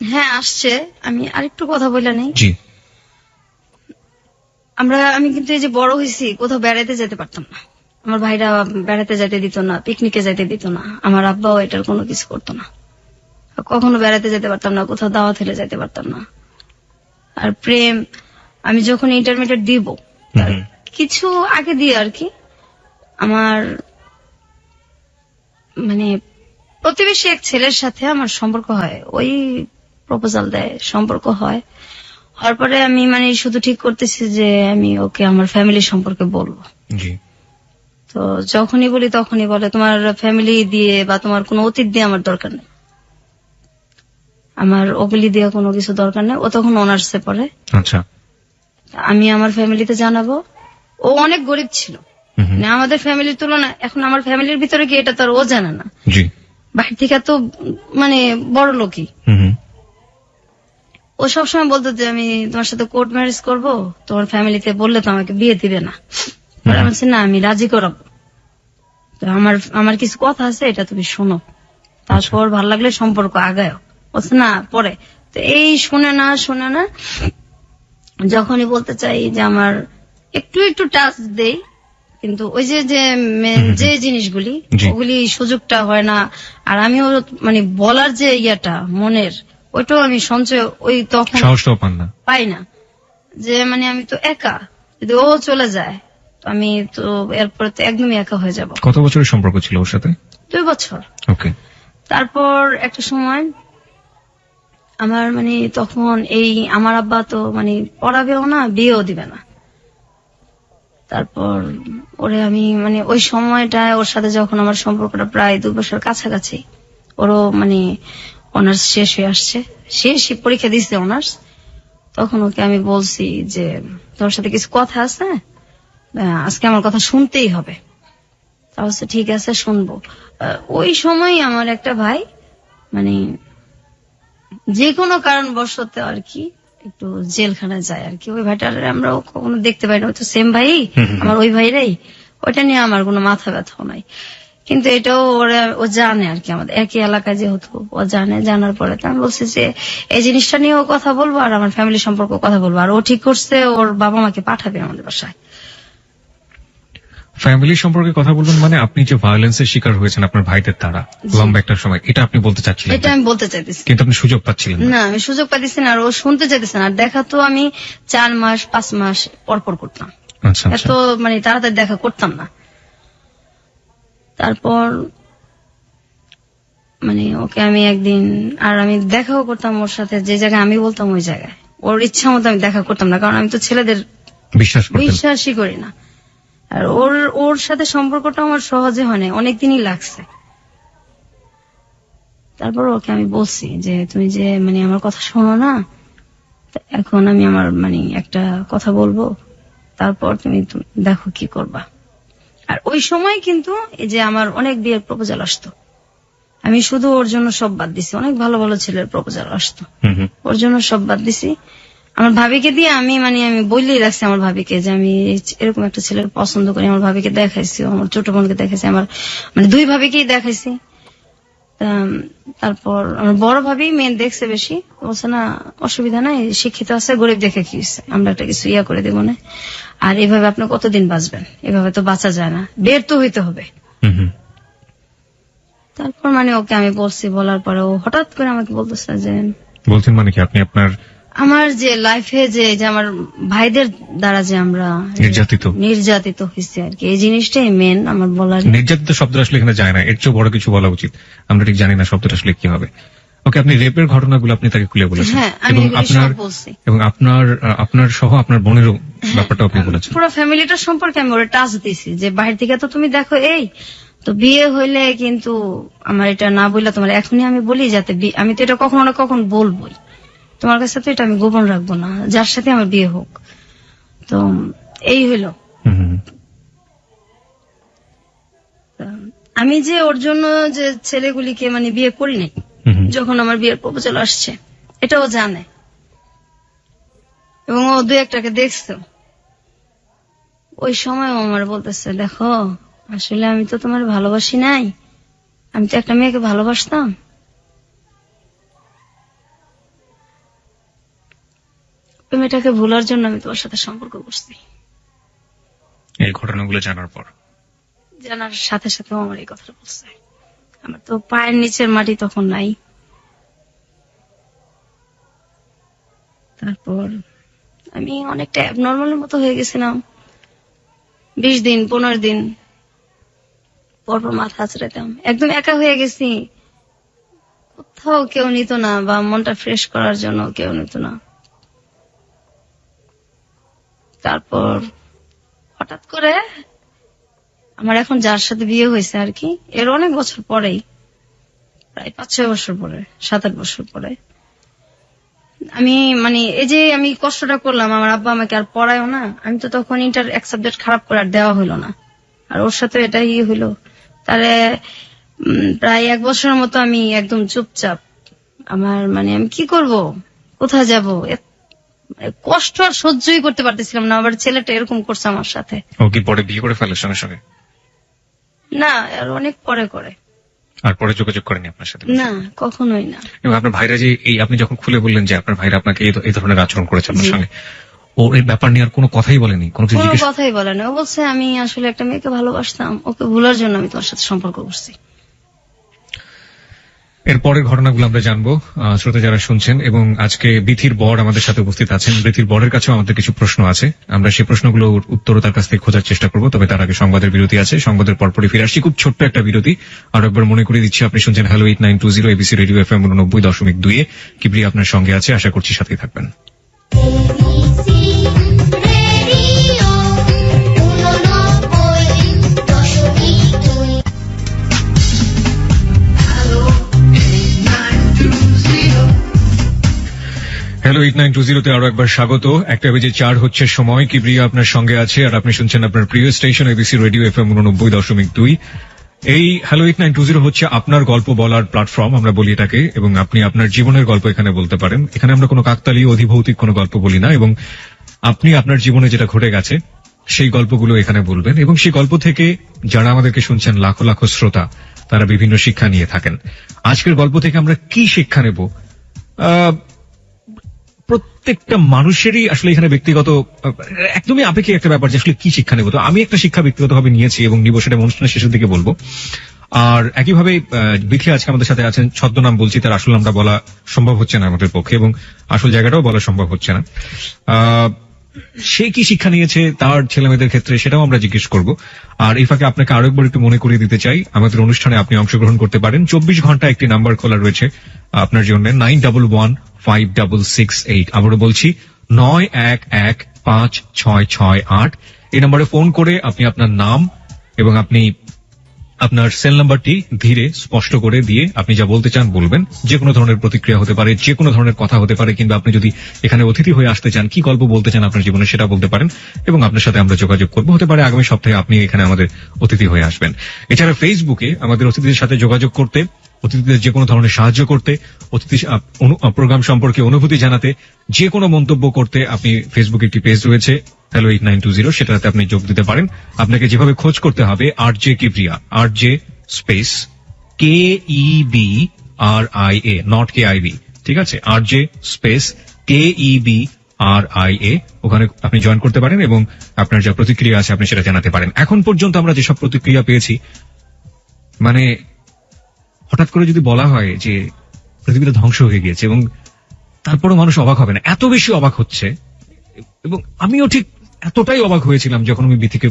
হ্যাঁ আসছে। আমি আরেকটু কথা বলে নেই। জি। আমি কিন্তু এই যে বড় হয়েছি, কোথাও বেড়াতে যেতে পারতাম না। আমার ভাইরা বেড়াতে যেতে দিত না, পিকনিকে যেতে দিত না, আমার আব্বাও এটার কোনো কিছু করতো না। কখনো বেড়াতে যেতে পারতাম না, কোথাও দাওয়াত হলে যেতে পারতাম না। আর প্রেম আমি যখন ইন্টারমিডিয়েট দিব, তার কিছু আগে দিয়ে আর কি, আমার মানে প্রতিবেশী এক ছেলের সাথে আমার সম্পর্ক হয়। ওই প্রপোজাল দেয়, সম্পর্ক হয়। হওয়ার পরে আমি মানে শুধু ঠিক করতেছি যে আমি ওকে আমার ফ্যামিলি সম্পর্কে বলবো। জি। তো যখনই বলি তখনই বলে তোমার ফ্যামিলি দিয়ে বা তোমার কোনো অতীত দিয়ে আমার দরকার নেই, আমার ওগুলি দিয়ে কোনো কিছু দরকার নেই। ও তখন অনার্সে পড়ে। আচ্ছা। আমি আমার ফ্যামিলিতে জানাবো। ও অনেক গরিব ছিল, মানে আমাদের ফ্যামিলির তুলনায়। এখন আমার ফ্যামিলির ভিতরে কি এটা তো আর ও জানে না। জি। বাহির থেকে তো মানে বড় লোকই। ও সবসময় বলতো যে আমি তোমার সাথে কোর্ট ম্যারেজ করবো, তোমার ফ্যামিলিতে বললে তো আমাকে বিয়ে দিবে না। আমি বলছি না আমি রাজি করাবো, তো আমার কিছু কথা আছে, এটা তুমি শোনো, তারপর ভাল লাগলে সম্পর্ক আগায়। বলছে না পরে। তো এই শুনে না যখনই বলতে চাই যে আমার একটু একটু টাচ দেই, কিন্তু ওই যে জিনিসগুলি ওগুলি সুযোগটা হয় না। আর আমিও মানে বলার যে ইয়াটা মনের, ওইটাও আমি সঞ্চয় ওই তখন সাহসটাও পাই না, যে মানে আমি তো একা, যদি ও চলে যায় তো আমি তো এরপরে তো একদমই একা হয়ে যাব। কত বছরের সম্পর্ক ছিল ওর সাথে? 2 বছর। ওকে। তারপর একটা সময় আমার মানে তখন আমার আব্বা তো মানে পড়াবেও না, বিয়েও দিবে না। তারপর আমি মানে ওই সময়টায় ওর সাথে যখন আমার সম্পর্কটা প্রায় 2 বছর কাছাকাছি, ওরও মানে অনার্স শেষ হয়ে আসছে, শেষ পরীক্ষা দিচ্ছে অনার্স, তখন ওকে আমি বলছি যে তোর সাথে কিছু কথা আছে, আজকে আমার কথা শুনতেই হবে। তা বলছে ঠিক আছে শুনবো। ওই সময় আমার একটা ভাই মানে যে কোনো কারণবশত আর কি একটু জেলখানায় যায় আর কি। ওই ভাইটার আমরা কখনো দেখতে পাই না, তো সেম ভাই আমার ওই ভাইরাই, ওইটা নিয়ে আমার কোনো মাথা ব্যথাও নাই। কিন্তু এটাও ও জানে আর কি, আমাদের একই এলাকায় যেহেতু ও জানে, জানার পরে তো আমি বলছি যে এই জিনিসটা নিয়েও কথা বলবো আর আমার ফ্যামিলি সম্পর্কে কথা বলবো। আর ও ঠিক করছে ওর বাবা মাকে পাঠাবে আমাদের বাসায়। ফ্যামিলি সম্পর্কে কথা বলবেন মানে আপনি যে ভায়োলেন্সের শিকার হয়েছেন আপনার ভাইদের দ্বারা লম্বা একটা সময়, এটা আপনি বলতে চাচ্ছিলেন? এটা আমি বলতে চাইতেছি, কিন্তু আপনি সুযোগ পাচ্ছিলেন না। না আমি সুযোগ পাইতেছি না, আর ও শুনতে চাইতেছে না। আর দেখা তো আমি 4 মাস 5 মাস পর করতাম, আচ্ছা এত আচ্ছা। মানে তাড়াতাড়ি দেখা করতাম না। তারপর মানে ওকে আমি একদিন, আর আমি দেখাও করতাম ওর সাথে, যে জায়গায় আমি বলতাম ওই জায়গায়, ওর ইচ্ছা মতো আমি দেখা করতাম না, কারণ আমি তো ছেলেদের বিশ্বাস করতেন? বিশ্বাসই করি না। আর ওর সাথে সম্পর্কটা আমার সহজে হয় না, অনেকদিনই লাগছে। তারপর ওকে আমি বলছি যে তুমি যে মানে আমার কথা শোনো না, তা এখন আমি আমার মানে একটা কথা বলবো, তারপর তুমি দেখো কি করবা। আর ওই সময় কিন্তু এই যে আমার অনেক বিয়ের প্রপোজাল আসতো, আমি শুধু ওর জন্য সব বাদ দিছি। অনেক ভালো ভালো ছেলের প্রপোজাল আসতো, হুম হুম। ওর জন্য সব বাদ দিছি। আমার ভাবিকে দিয়ে আমি আমি বললেই রাখছি আমার ভাবিকে যে আমি এরকম একটা ছেলের পছন্দ করি। আমার ভাবিকে দেখাইছি, আমার ছোট বোনকে দেখাইছি, আমার মানে 2 ভাবিকেই দেখাইছি। তারপর আমার বড় ভাবি মেয়ে দেখছে বেশি, বলছে না অসুবিধা নাই, শিক্ষিত আছে, গরিব দেখে কি হইছে, আমরা একটা কিছু ইয়া করে দেবো না। আর এভাবে আপনি কতদিন বাঁচবেন, এভাবে তো বাঁচা যায় না, বের তো হইতে হবে। হুম হুম। তারপর মানে ওকে আমি বলছি, বলার পরে ও হঠাৎ করে আমাকে বলতেছে যে বলছেন মানে কি আপনি আপনার আমার যে লাইফে যে আমার ভাইদের দ্বারা যে আমরা নির্যাতিত হয়েছে আর কি, এই জিনিসটাই মেন আমার বলার। নির্যাতিত শব্দটা আসলে এখানে যায় না, এর চেয়ে বড় কিছু বলা উচিত। আমরা ঠিক জানি না শব্দটা আসলে কি হবে। ওকে, আপনি রেপের ঘটনাগুলো আপনি তাকে খুলে বলেছেন। হ্যাঁ, আমি এবং এগুলি আপনার সব বলছি। এবং আপনার সহ আপনার বোনেরও ব্যাপারটা আপনি বলেছেন। পুরো ফ্যামিলিটার সম্পর্কে আমি ওরা টাচ দিছি যে বাইরে থেকে তো তুমি দেখো, এই তো বিয়ে হইলে কিন্তু আমার এটা না বললে তোমার এখনই আমি বলি, যাতে আমি তো এটা কখনো না কখন বলবোই, তোমার কাছে তো এটা আমি গোপন রাখবো না, যার সাথে আমার বিয়ে হোক। তো এই হইলো। হুম হুম। আমি যে ওর জন্য যে ছেলেগুলিকে মানে বিয়ে করি নাই, হুম হুম। যখন আমার বিয়ের প্রপোজাল আসছে এটাও জানে, এবং ও 2-1টাকে দেখছে। ওই সময় ও আমার বলতেছে, দেখো আসলে আমি তো তোমার ভালোবাসি নাই, আমি তো একটা মেয়েকে ভালোবাসতাম। ওই মেয়েটাকে ভুলার জন্য আমি তোমার সাথে সম্পর্ক করছি। এই ঘটনাগুলো জানার পর জানার সাথে সাথে আমার এই কথাটা বলছে। আমার তো পায়ের নিচের মাটি তখন নাই। তারপর আমি অনেকটা অ্যাবনর্মালের মতো হয়ে গেছিলাম। 20 দিন 15 দিন পরপর মাথা আঁচড়াতাম, একদম একা হয়ে গেছি, কোথাও কেউ নিত না, বা মনটা ফ্রেশ করার জন্য কেউ নিত না। তারপর হঠাৎ করে আমার এখন যার সাথে বিয়ে হয়েছে আর কি, এর অনেক বছর পরেই, প্রায় 5-6 বছর পরে, 7-8 বছর পরে, আমি মানে এই যে আমি কষ্টটা করলাম, আমার আব্বা আমাকে আর পড়ায়ও না, আমি তো তখন ইন্টার এক সাবজেক্ট খারাপ করে আর দেওয়া হইলো না, আর ওর সাথে এটাই হইলো। তাহলে প্রায় 1 বছরের মতো আমি একদম চুপচাপ, আমার মানে আমি কি করব, কোথায় যাব, কষ্ট আর সহ্যই করতে পারতেছিলাম না। আবার ছেলেটা এরকম করছে আমার সাথে। ও কি পরে বিয়ে করে ফেলে সঙ্গে সঙ্গে? না, আর অনেক পরে করে। আর পরে যোগাযোগ করেনি আপনার সাথে? না, কখনোই না। এবং আপনার ভাইরা যে এই আপনি যখন খুলে বললেন যে আপনার ভাইরা আপনাকে এই ধরনের আচরণ করেছে আপনার জি। সঙ্গে, ও এই ব্যাপার নিয়ে আর কোনো কথাই বলেনি? কোনো কিছু কোনো জিজ্ঞেস? কথাই বলে না। ও বলছে আমি আসলে একটা মেয়েকে ভালোবাসতাম, ওকে ভুলার জন্য আমি তোমার সাথে সম্পর্ক করছি। এর পরের ঘটনাগুলো আমরা জানবো শ্রোতা যারা শুনছেন। এবং আজকে বিথির বর আমাদের সাথে উপস্থিত আছেন। বিথির বরের কাছেও আমাদের কিছু প্রশ্ন আছে, আমরা সেই প্রশ্নগুলোর উত্তরও তার কাছ থেকে খোঁজার চেষ্টা করবো। তবে তার আগে সংবাদের বিরতি আছে, সংবাদের পরপরই ফিরে আসছি। খুব ছোট্ট একটা বিরতি। আর একবার মনে করে দিচ্ছি, আপনি শুনছেন হ্যালো 8920 এবিসি রেডিও FM 90.2 এ। কিবরি আপনার সঙ্গে আছে, আশা করছি সাথেই থাকবেন। হ্যালো 8920 তে আরো একবার স্বাগত। 1:04 হচ্ছে সময়। কিবরিয়া আপনার সঙ্গে আছে, আর আপনি শুনছেন আপনার প্রিয় স্টেশন এবিসি রেডিও FM 90.2। এই হ্যালো 8920 হচ্ছে আপনার গল্প বলার প্ল্যাটফর্ম, আমরা বলি এটাকে, এবং আপনি আপনার জীবনের গল্প এখানে বলতে পারেন। এখানে আমরা কোনো কাকতালীয় অধিভৌতিক কোনো গল্প বলি না, এবং আপনি আপনার জীবনে যেটা ঘটে গেছে সেই গল্পগুলো এখানে বলবেন এবং সেই গল্প থেকে যারা আমাদেরকে শুনছেন লাখো লাখো শ্রোতা তারা বিভিন্ন শিক্ষা নিয়ে থাকেন। আজকের গল্প থেকে আমরা কি শিক্ষা নেব? প্রত্যেকটা মানুষেরই আসলে এখানে ব্যক্তিগত একদমই আপেক্ষিক একটা ব্যাপার যে আসলে কি শিক্ষা নেব। তো আমি একটা শিক্ষা ব্যক্তিগতভাবে নিয়েছি এবং নিব, সেটা অনুষ্ঠানের শেষের দিকে বলবো। আর একইভাবে বিথি আজকে আমাদের সাথে আছেন, ছদ্মনাম বলছি, তার আসল নামটা বলা সম্ভব হচ্ছে না আমাদের পক্ষে এবং আসল জায়গাটাও বলা সম্ভব হচ্ছে না। সে কি শিক্ষা নিয়েছে তার ছেলে মেয়েদের ক্ষেত্রে সেটাও আমরা জিজ্ঞেস করব। আর এই ফাঁকে আপনাকে আরো একবার একটু মনে করিয়ে দিতে চাই, আমাদের অনুষ্ঠানে আপনি অংশগ্রহণ করতে পারেন। 24 ঘন্টা একটি নাম্বার খোলা রয়েছে আপনার জন্য, 91156668। আবারও বলছি 91156668। এই নম্বরে ফোন করে আপনি আপনার নাম এবং আপনি আপনার সেল নাম্বারটি ধীরে স্পষ্ট করে দিয়ে আপনি যা বলতে চান বলবেন। যে কোনো ধরনের প্রতিক্রিয়া হতে পারে, যে কোনো ধরনের কথা হতে পারে, কিংবা আপনি যদি এখানে অতিথি হয়ে আসতে চান, কি গল্প বলতে চান আপনার জীবনে সেটা বলতে পারেন এবং আপনার সাথে আমরা যোগাযোগ করবো। হতে পারে আগামী সপ্তাহে আপনি এখানে আমাদের অতিথি হয়ে আসবেন। এছাড়া ফেসবুকে আমাদের অতিথিদের সাথে যোগাযোগ করতে, অতিথিদের যে কোনো ধরনের সাহায্য করতে, অতিথি প্রোগ্রাম সম্পর্কে অনুভূতি জানাতে, যে কোনো মন্তব্য করতে আপনি ফেসবুকে একটি পেজ রয়েছে হ্যালো 8920, সেটাতে আপনি যোগ দিতে পারেন। আপনাকে যেভাবে খোঁজ করতে হবে RJ Kibria, RJ space KEBRIA, not KIB, ঠিক আছে? RJ স্পেস KEBRIA, ওখানে আপনি জয়েন করতে পারেন এবং আপনার যা প্রতিক্রিয়া আছে আপনি সেটা জানাতে পারেন। এখন পর্যন্ত আমরা যেসব প্রতিক্রিয়া পেয়েছি, মানে হঠাৎ করে যদি বলা হয় যে পৃথিবীটা ধ্বংস হয়ে গিয়েছে এবং তারপরও মানুষ অবাক হবে না, এত বেশি অবাক হচ্ছে। এবং আমিও ঠিক এতটাই অবাক হয়েছিলাম যখন আমি বিথিকে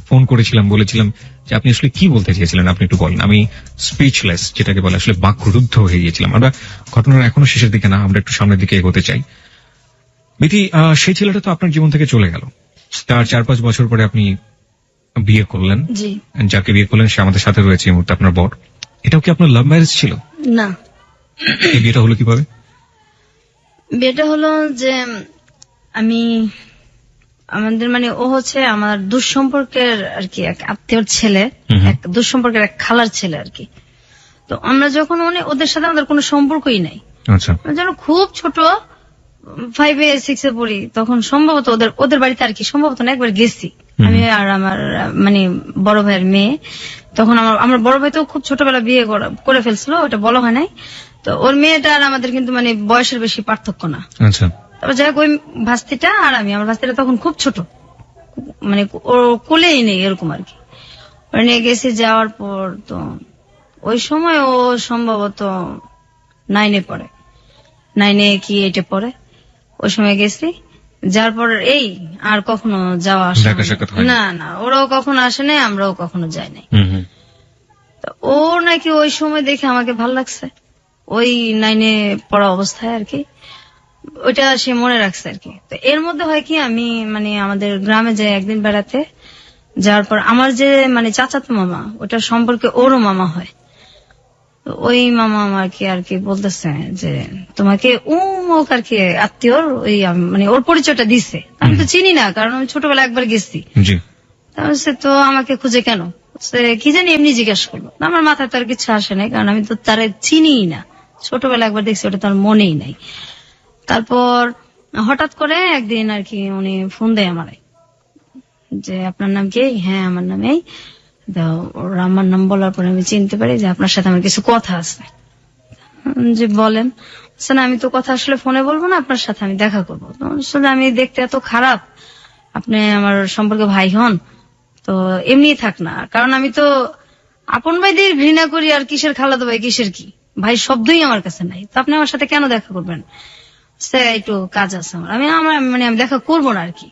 ফোন করেছিলাম, বলেছিলাম যে আপনি আসলে কি বলতে চেয়েছিলেন, আপনি একটু বলেন। আমি স্পিচলেস, যেটাকে বলে, আসলে বাকরুদ্ধ হয়ে গিয়েছিলাম। আমরা ঘটনার এখনো শেষের দিকে না, আমরা একটু সামনের দিকে এগোতে চাই। বিথি, সেই ছেলেটা তো আপনার জীবন থেকে চলে গেল, তার 4-5 বছর পরে আপনি বিয়ে করলেন। জি যাকে বিয়ে করলেন সে আমাদের সাথে রয়েছে এই মুহূর্তে, আপনার বর। এটাও কি আপনার লাভ ম্যারেজ ছিল? না, এই বিয়েটা হলো কিভাবে? বিয়েটা হলো যে আমাদের মানে ও হচ্ছে আমার দুঃসম্পর্কের আর কি এক আত্মীয়র ছেলে, এক দুঃসম্পর্কের এক খালার ছেলে আর কি। তো আমরা যখন ওদের সাথে আমাদের কোনো সম্পর্কই নাই, আচ্ছা, যখন খুব ছোট 5-এ 6-এ পড়ি, তখন সম্ভবত ওদের বাড়িতে আর কি, সম্ভবত না একবার গেছি আমি আর আমার মানে বড় ভাইয়ের মেয়ে। তখন আমার বড় ভাই তো খুব ছোটবেলা বিয়ে করে ফেলছিল, ওটা বলা হয় নাই। তো ওর মেয়েটা আর আমাদের কিন্তু মানে বয়সের বেশি পার্থক্য না। আচ্ছা, তারপর যাই হোক, ওই ভাস্তিটা আর আমার ভাস্তিটা তখন খুব ছোট, মানে ওর কোলেই নেই এরকম আর কি। ওরা নিয়ে গেছি, যাওয়ার পর তো ওই সময় ও সম্ভবত 9-এ পড়ে, 9-এ কি 8-এ পড়ে। ওই সময় গেছি, যার পর এই আর কখনো যাওয়া আসা দেখা সাক্ষাৎ হয়নি? না না, ওরাও কখনো আসে নাই, আমরাও কখনো যাই নাই। তো ও নাকি ওই সময় দেখে আমাকে ভাল লাগছে, ওই 9-এ পড়া অবস্থায় আর কি, ওইটা সে মনে রাখছে আর কি। তো এর মধ্যে হয় কি, আমি মানে আমাদের গ্রামে যাই একদিন বেড়াতে, যাওয়ার পর আমার যে মানে চাচাতো মামা, ওটা সম্পর্কে ওরও মামা হয়। তো ওই মামা আমাকে আর কি বলতেছে যে তোমাকে মুখ আর কি আত্মীয়র ওই মানে ওর পরিচয়টা দিছে। আমি তো চিনি না, কারণ আমি ছোটবেলা একবার গেছি। জি। তো আমাকে খুঁজে কেন, কি জানি এমনি জিজ্ঞাসা করলো। আমার মাথায় তো আর কিছু আসে নাই, কারণ আমি তো তারে চিনি না, ছোটবেলা একবার দেখছি, ওটা তার মনেই নাই। তারপর হঠাৎ করে একদিন আর কি উনি ফোন দেয় আমারে যে আপনার নাম কি? হ্যাঁ আমার নাম এই। ওর আমার নাম বলার পরে আমি চিনতে পারি যে আপনার সাথে আমার কিছু কথা আছে। যে বলেন। না আমি তো কথা আসলে ফোনে বলবো না, আপনার সাথে আমি দেখা করবো। আসলে আমি দেখতে এত খারাপ, আপনি আমার সম্পর্কে ভাই হন তো এমনি থাক না, কারণ আমি তো আপন ভাইদের ঘৃণা করি, আর কিসের খালাতো ভাই কিসের কি ভাই শব্দই আমার কাছে নাই। তো আপনি আমার সাথে কেন দেখা করবেন? সে একটু কাজ আছে আমার মানে আমি দেখা করবো না আর কি।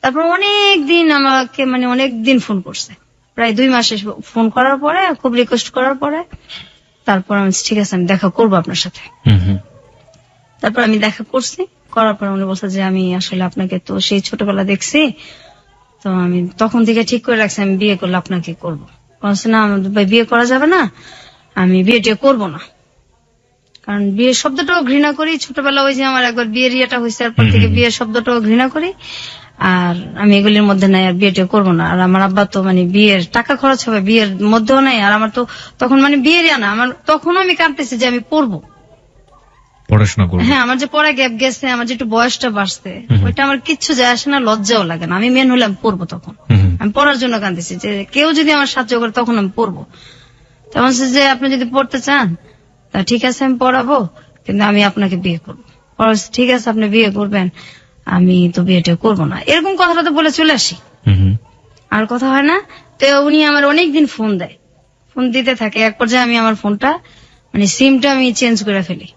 তারপর অনেক দিন আমাকে মানে অনেক দিন ফোন করছে, প্রায় 2 মাসে ফোন করার পরে, খুব রিকোয়েস্ট করার পরে তারপর আমি ঠিক আছে আমি দেখা করবো আপনার সাথে। তারপর আমি দেখা করছি, করার পর উনি বলছে যে আমি আসলে আপনাকে তো সেই ছোটবেলা দেখছি, তো আমি তখন থেকে ঠিক করে রাখছি আমি বিয়ে করলে আপনাকে করবো। বলছে না আমাদের ভাই বিয়ে করা যাবে না, আমি বিয়েটা করবো না, কারণ বিয়ের শব্দটাও ঘৃণা করি। ছোটবেলা ওই যে আমার একবার বিয়ের ইয়েটা হয়েছে, তারপর থেকে বিয়ের শব্দটাও ঘৃণা করি, আর আমি এগুলির মধ্যে নাই, আর বিয়েটা করবো না। আর আমার আব্বা তো মানে বিয়ের টাকা খরচ হবে, বিয়ের মধ্যেও নাই, আর আমার তো তখন মানে বিয়ের ইয়া না, আমার তখনও আমি কাঁদতেছি যে আমি পড়বো, পড়াশোনা করবো। হ্যাঁ, আমার যে পড়া গ্যাপ গেছে, আমার যে একটু বয়সটা বাড়ছে, ওইটা আমার কিচ্ছু যায় আসে না, লজ্জাও লাগে না। আমি মেন হলে আমি পড়বো তখন। হুম। আমি পড়ার জন্য কাঁদতেছি যে কেউ যদি আমার সাহায্য করে তখন আমি পড়বো। তেমন যে আপনি যদি পড়তে চান তা ঠিক আছে, আমি পড়াবো, কিন্তু আমি আপনাকে বিয়ে করবো। ঠিক আছে, আপনি বিয়ে করবেন, আমি তো বিয়েটা করবো না, এরকম কথাটা তো বলে চলে আসি। হুম। আর কথা হয় না। তো উনি আমার অনেকদিন ফোন দেয়, ফোন দিতে থাকে। এক পর্যায়ে আমি আমার ফোনটা মানে সিমটা আমি চেঞ্জ করে ফেলি।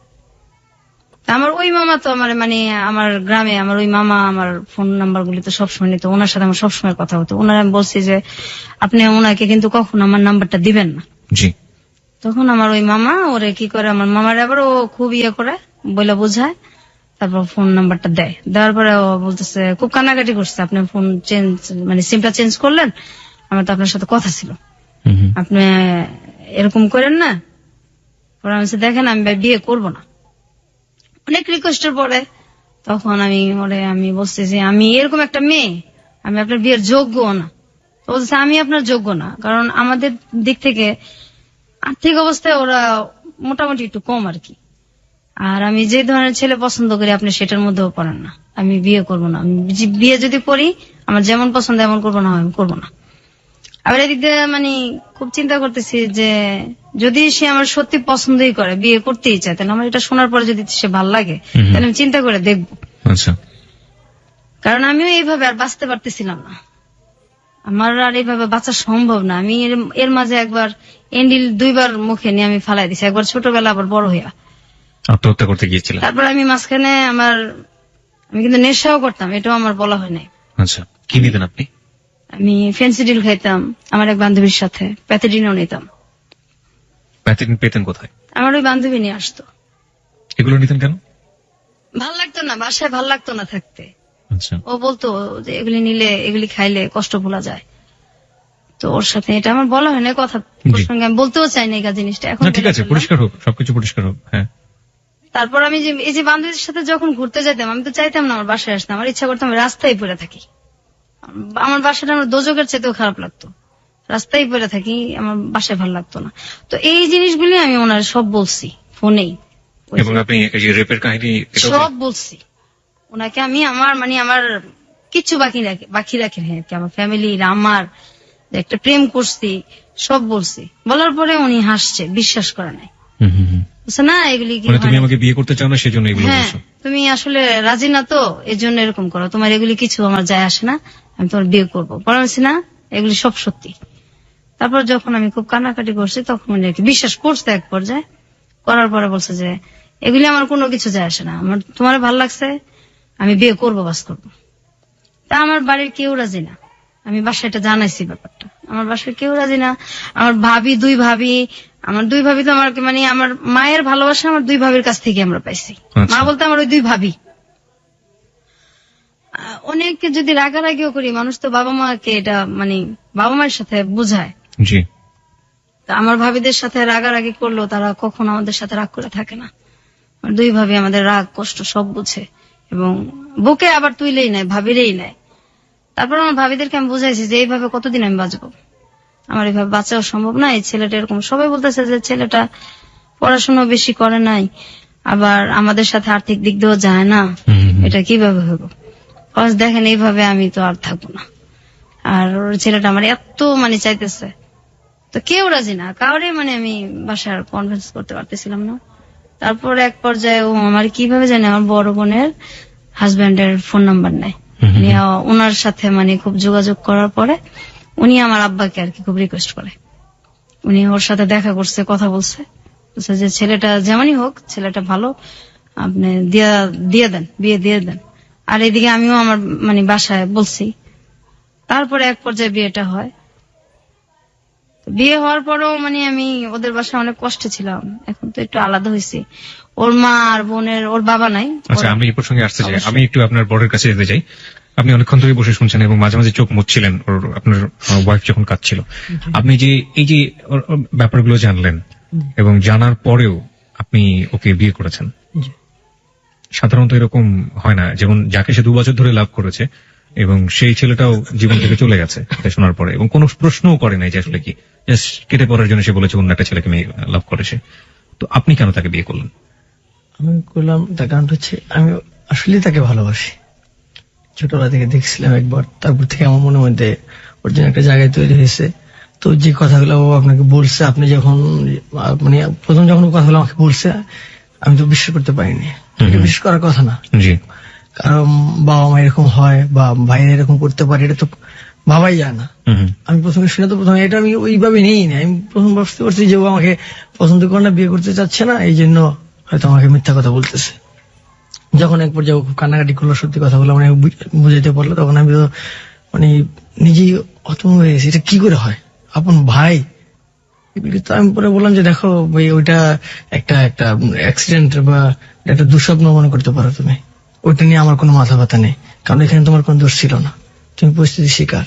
তা আমার ওই মামা তো আমার মানে আমার গ্রামে আমার ওই মামা আমার ফোন নাম্বার গুলি তো সবসময় নিত, ওনার সাথে আমার সবসময় কথা হতো। ওনার আমি বলছি যে আপনি ওনাকে কিন্তু কখনো আমার নাম্বারটা দিবেন না। জি। তখন আমার ওই মামা ওরে কি করে, আমার মামার আবার ও খুব করে বলে বোঝায়, তারপর ফোন নাম্বারটা দেয়। দেওয়ার পরে ও বলতেছে, খুব কান্নাকাটি করছে, আপনি ফোন চেঞ্জ মানে সিমটা চেঞ্জ করলেন, আমার তো আপনার সাথে কথা ছিল, হুম। আপনি এরকম করেন না। পরে আমি বলছি, দেখেন আমি বিয়ে করব না। অনেক রিকোয়েস্টের পরে তখন আমি বলছি যে আমি এরকম একটা মেয়ে, আমি আপনার বিয়ের যোগ্য না। তো বলছে আমি আপনার যোগ্য না, কারণ আমাদের দিক থেকে আর্থিক অবস্থায় ওরা মোটামুটি একটু কম আর কি। আর আমি যে ধরনের ছেলে পছন্দ করি আপনি সেটার মধ্যেও পড়েন না, আমি বিয়ে করব না। আমি বিয়ে যদি করি আমার যেমন পছন্দ এমন করবো না, আমি করবো না। আবার এদিক দিয়ে মানে খুব চিন্তা করতেছি যে যদি সে আমার সত্যি পছন্দই করে, বিয়ে করতেই চায়, তাহলে আমার এটা শোনার পরে যদি সে ভাল লাগে তাহলে আমি চিন্তা করে দেখবো। আচ্ছা। কারণ আমিও এইভাবে আর বাঁচতে পারতেছিলাম না, আমার আর এইভাবে বাঁচা সম্ভব না। আমি এর মাঝে একবার এন্ডিল 2 বার মুখে নিয়ে আমি ফালাই দিছি, একবার ছোটবেলা আবার বড় হইয়া। আত্মহত্যা করতে গিয়েছিলেন? তারপর আমি মাঝখানে আমি কিন্তু নেশাও করতাম, এটাও আমার বলা হয় নাই। আচ্ছা, কি নিতেন আপনি? আমি ফেন্সিডিল খাইতাম, আমার এক বান্ধবীর সাথে প্যাথেডিনও নিতাম। প্যাথেডিন পেতেন কোথায়? আমার ওই বান্ধবী নিয়ে আসতো। এগুলো নিতেন কেন? ভাল লাগতো না, বাসায় ভাল লাগতো না থাকতে। আচ্ছা। ও বলতো যে এগুলি নিলে এগুলি খাইলে কষ্ট ভোলা যায়। তো ওর সাথে এটা আমার বলা হয় না, কথা প্রসঙ্গে আমি বলতেও চাই না এই জিনিসটা এখন। না ঠিক আছে, পরিষ্কার হোক, সবকিছু পরিষ্কার হোক। হ্যাঁ। তারপর আমি যে এই যে বান্ধবীর সাথে যখন ঘুরতে যেতাম, আমি তো চাইতাম না আমার বাসায় আসতাম, আমার ইচ্ছা করতাম আমি রাস্তায় পড়ে থাকি। আমার বাসাটা আমার দোজকের চেয়েতেও খারাপ লাগতো, রাস্তায় পড়ে থাকি, আমার বাসায় ভালো লাগতো না। তো এই জিনিসগুলি আমি ওনার সব বলছি ফোনেই, এবং আপনি এই যে রেপের কাহিনী সব বলছি ওনাকে। আমি আমার কিচ্ছু বাকি রাখি না আর কি। আমার ফ্যামিলির, আমার যে একটা প্রেম করছি সব বলছি। বলার পরে উনি হাসছে, বিশ্বাস করে নাই। বুঝছে না এগুলি কি মানে তুমি হয় না? আমাকে বিয়ে করতে চাও না সেজন্য এগুলো হ্যাঁ, বলছো? তুমি আসলে রাজি না তো এই জন্য এরকম করো, তোমার এগুলি কিছু আমার যায় আসে না, আমি তোমার বিয়ে করবো। বলছি না এগুলি সব সত্যি। তারপর যখন আমি খুব কান্নাকাটি করছি তখন উনি আর কি বিশ্বাস করছে এক পর্যায়ে। করার পরে বলছে যে এগুলি আমার কোনো কিছু যায় আসে না, আমার তোমার ভালো লাগছে, আমি বিয়ে করবো, বাস করবো। তা আমার বাড়ির কেউ রাজি না, আমি বাসায় এটা জানাইছি ব্যাপারটা, আমার বাসায় কেউ রাজি না। আমার ভাবি, 2 ভাবি, আমার 2 ভাবি তো আমার মানে আমার মায়ের ভালোবাসা আমার 2 ভাবির কাছ থেকে আমরা পাইছি। আচ্ছা। মা বলতে আমার ওই 2 ভাবি। অনেকে যদি রাগারাগিও করি, মানুষ তো বাবা মাকে এটা মানে বাবা মায়ের সাথে বুঝায়। জি। তা আমার ভাবিদের সাথে রাগারাগি করলেও তারা কখনো আমাদের সাথে রাগ করে থাকে না। আমার 2 ভাবি আমাদের রাগ কষ্ট সব বুঝে এবং বুকে আবার তুইলেই নেয়, ভাবিরেই নেয়। তারপর আমার ভাবিদেরকে আমি বুঝাইছি যে এইভাবে কতদিন আমি বাঁচবো, আমার এইভাবে বাঁচাও সম্ভব না। এই ছেলেটা এরকম, সবাই বলতেছে যে ছেলেটা পড়াশোনা বেশি করে নাই, আবার আমাদের সাথে আর্থিক দিক দিয়েও যায় না, এটা কিভাবে হবো। দেখেন এইভাবে আমি তো আর থাকবো না। আর ওর ছেলেটা আমার এত মানে চাইতেছে, তো কেউ রাজি না, কাউরে মানে আমি বাসার কনভিন্স করতে পারতেছিলাম না। তারপর এক পর্যায়ে ও আমার কিভাবে জানে আমার বড় বোনের হাজবেন্ডের ফোন নাম্বার নেয়, ওনার সাথে মানে খুব যোগাযোগ করার পরে উনি আমার আব্বাকে আর কি খুব রিকোয়েস্ট করে, উনি ওর সাথে দেখা করছে, কথা বলছে যে ছেলেটা যেমনই হোক ছেলেটা ভালো, আপনি দিয়ে দেন, বিয়ে দিয়ে দেন। আর এদিকে আমিও আমার মানে বাসায় বলছি। তারপরে এক পর্যায়ে বিয়েটা হয়। বিয়ে হওয়ার পরেও মানে আমি ওদের বাসায় অনেক কষ্টে ছিলাম, এখন তো একটু আলাদা হয়েছি। ওর মা আর বোনের, ওর বাবা নাই। আচ্ছা, আমি এই প্রসঙ্গে আসতে চাই, আমি একটু আপনার বরের কাছে যেতে চাই। আপনি অনেকক্ষণ ধরে বসে শুনছেন এবং মাঝে মাঝে চোখ মুছছিলেন আপনার ওয়াইফ যখন কাঁদছিল। আপনি যে এই যে ওর ব্যাপারগুলো জানলেন এবং জানার পরেও আপনি ওকে বিয়ে করেছেন, সাধারণত এরকম হয় না। যেমন যাকে সে 2 বছর ধরে লাভ করেছে এবং সেই ছেলেটাও জীবন থেকে চলে গেছে এটা শোনার পরে, এবং কোনো প্রশ্নও করে নাই যে আসলে কি, জাস্ট কেটে পড়ার জন্য সে বলেছে অন্য একটা ছেলেকে মেয়ে লাভ করেছে। তো আপনি কেন তাকে বিয়ে করলেন? আমি বললাম তার কারণ হচ্ছে আমি আসলে তাকে ভালোবাসি, ছোটবেলা থেকে দেখছিলাম একবার, তারপর থেকে আমার মনের মধ্যে ওর জন্য একটা জায়গায় তৈরি হয়েছে। তো যে কথাগুলো ও আপনাকে বলছে, আপনি যখন মানে প্রথম যখন ও কথাগুলো আমাকে বলছে, আমি তো বিশ্বাস করতে পারিনি। এটা বিশ্বাস করার কথা না, জি। কারণ বাবা মা এরকম হয় বা ভাইরা এরকম করতে পারে, এটা তো ভাবাই যায় না। আমি প্রথমে শুনে তো প্রথমে এটা আমি ওইভাবে নিই না। আমি প্রথম বুঝতে পারছি যে ও আমাকে পছন্দ করে না, বিয়ে করতে চাচ্ছে না, এই জন্য হয়তো আমাকে মিথ্যা কথা বলতেছে। যখন এক পর্যায়ে ও খুব কান্নাকাটি করলো, সত্যি কথাগুলো মানে বুঝাইতে পারলো, তখন আমি তো মানে নিজেই হতভম্ব হয়ে গেছি, এটা কি করে হয়, আপন ভাই। তো আমি পরে বললাম যে দেখো ভাই, ওইটা একটা একটা অ্যাক্সিডেন্ট বা একটা দুঃস্বপ্ন মনে করতে পারো তুমি, ওইটা নিয়ে আমার কোনো মাথা ব্যথা নেই, কারণ এখানে তোমার কোনো দোষ ছিল না, তুমি পরিস্থিতি শিকার।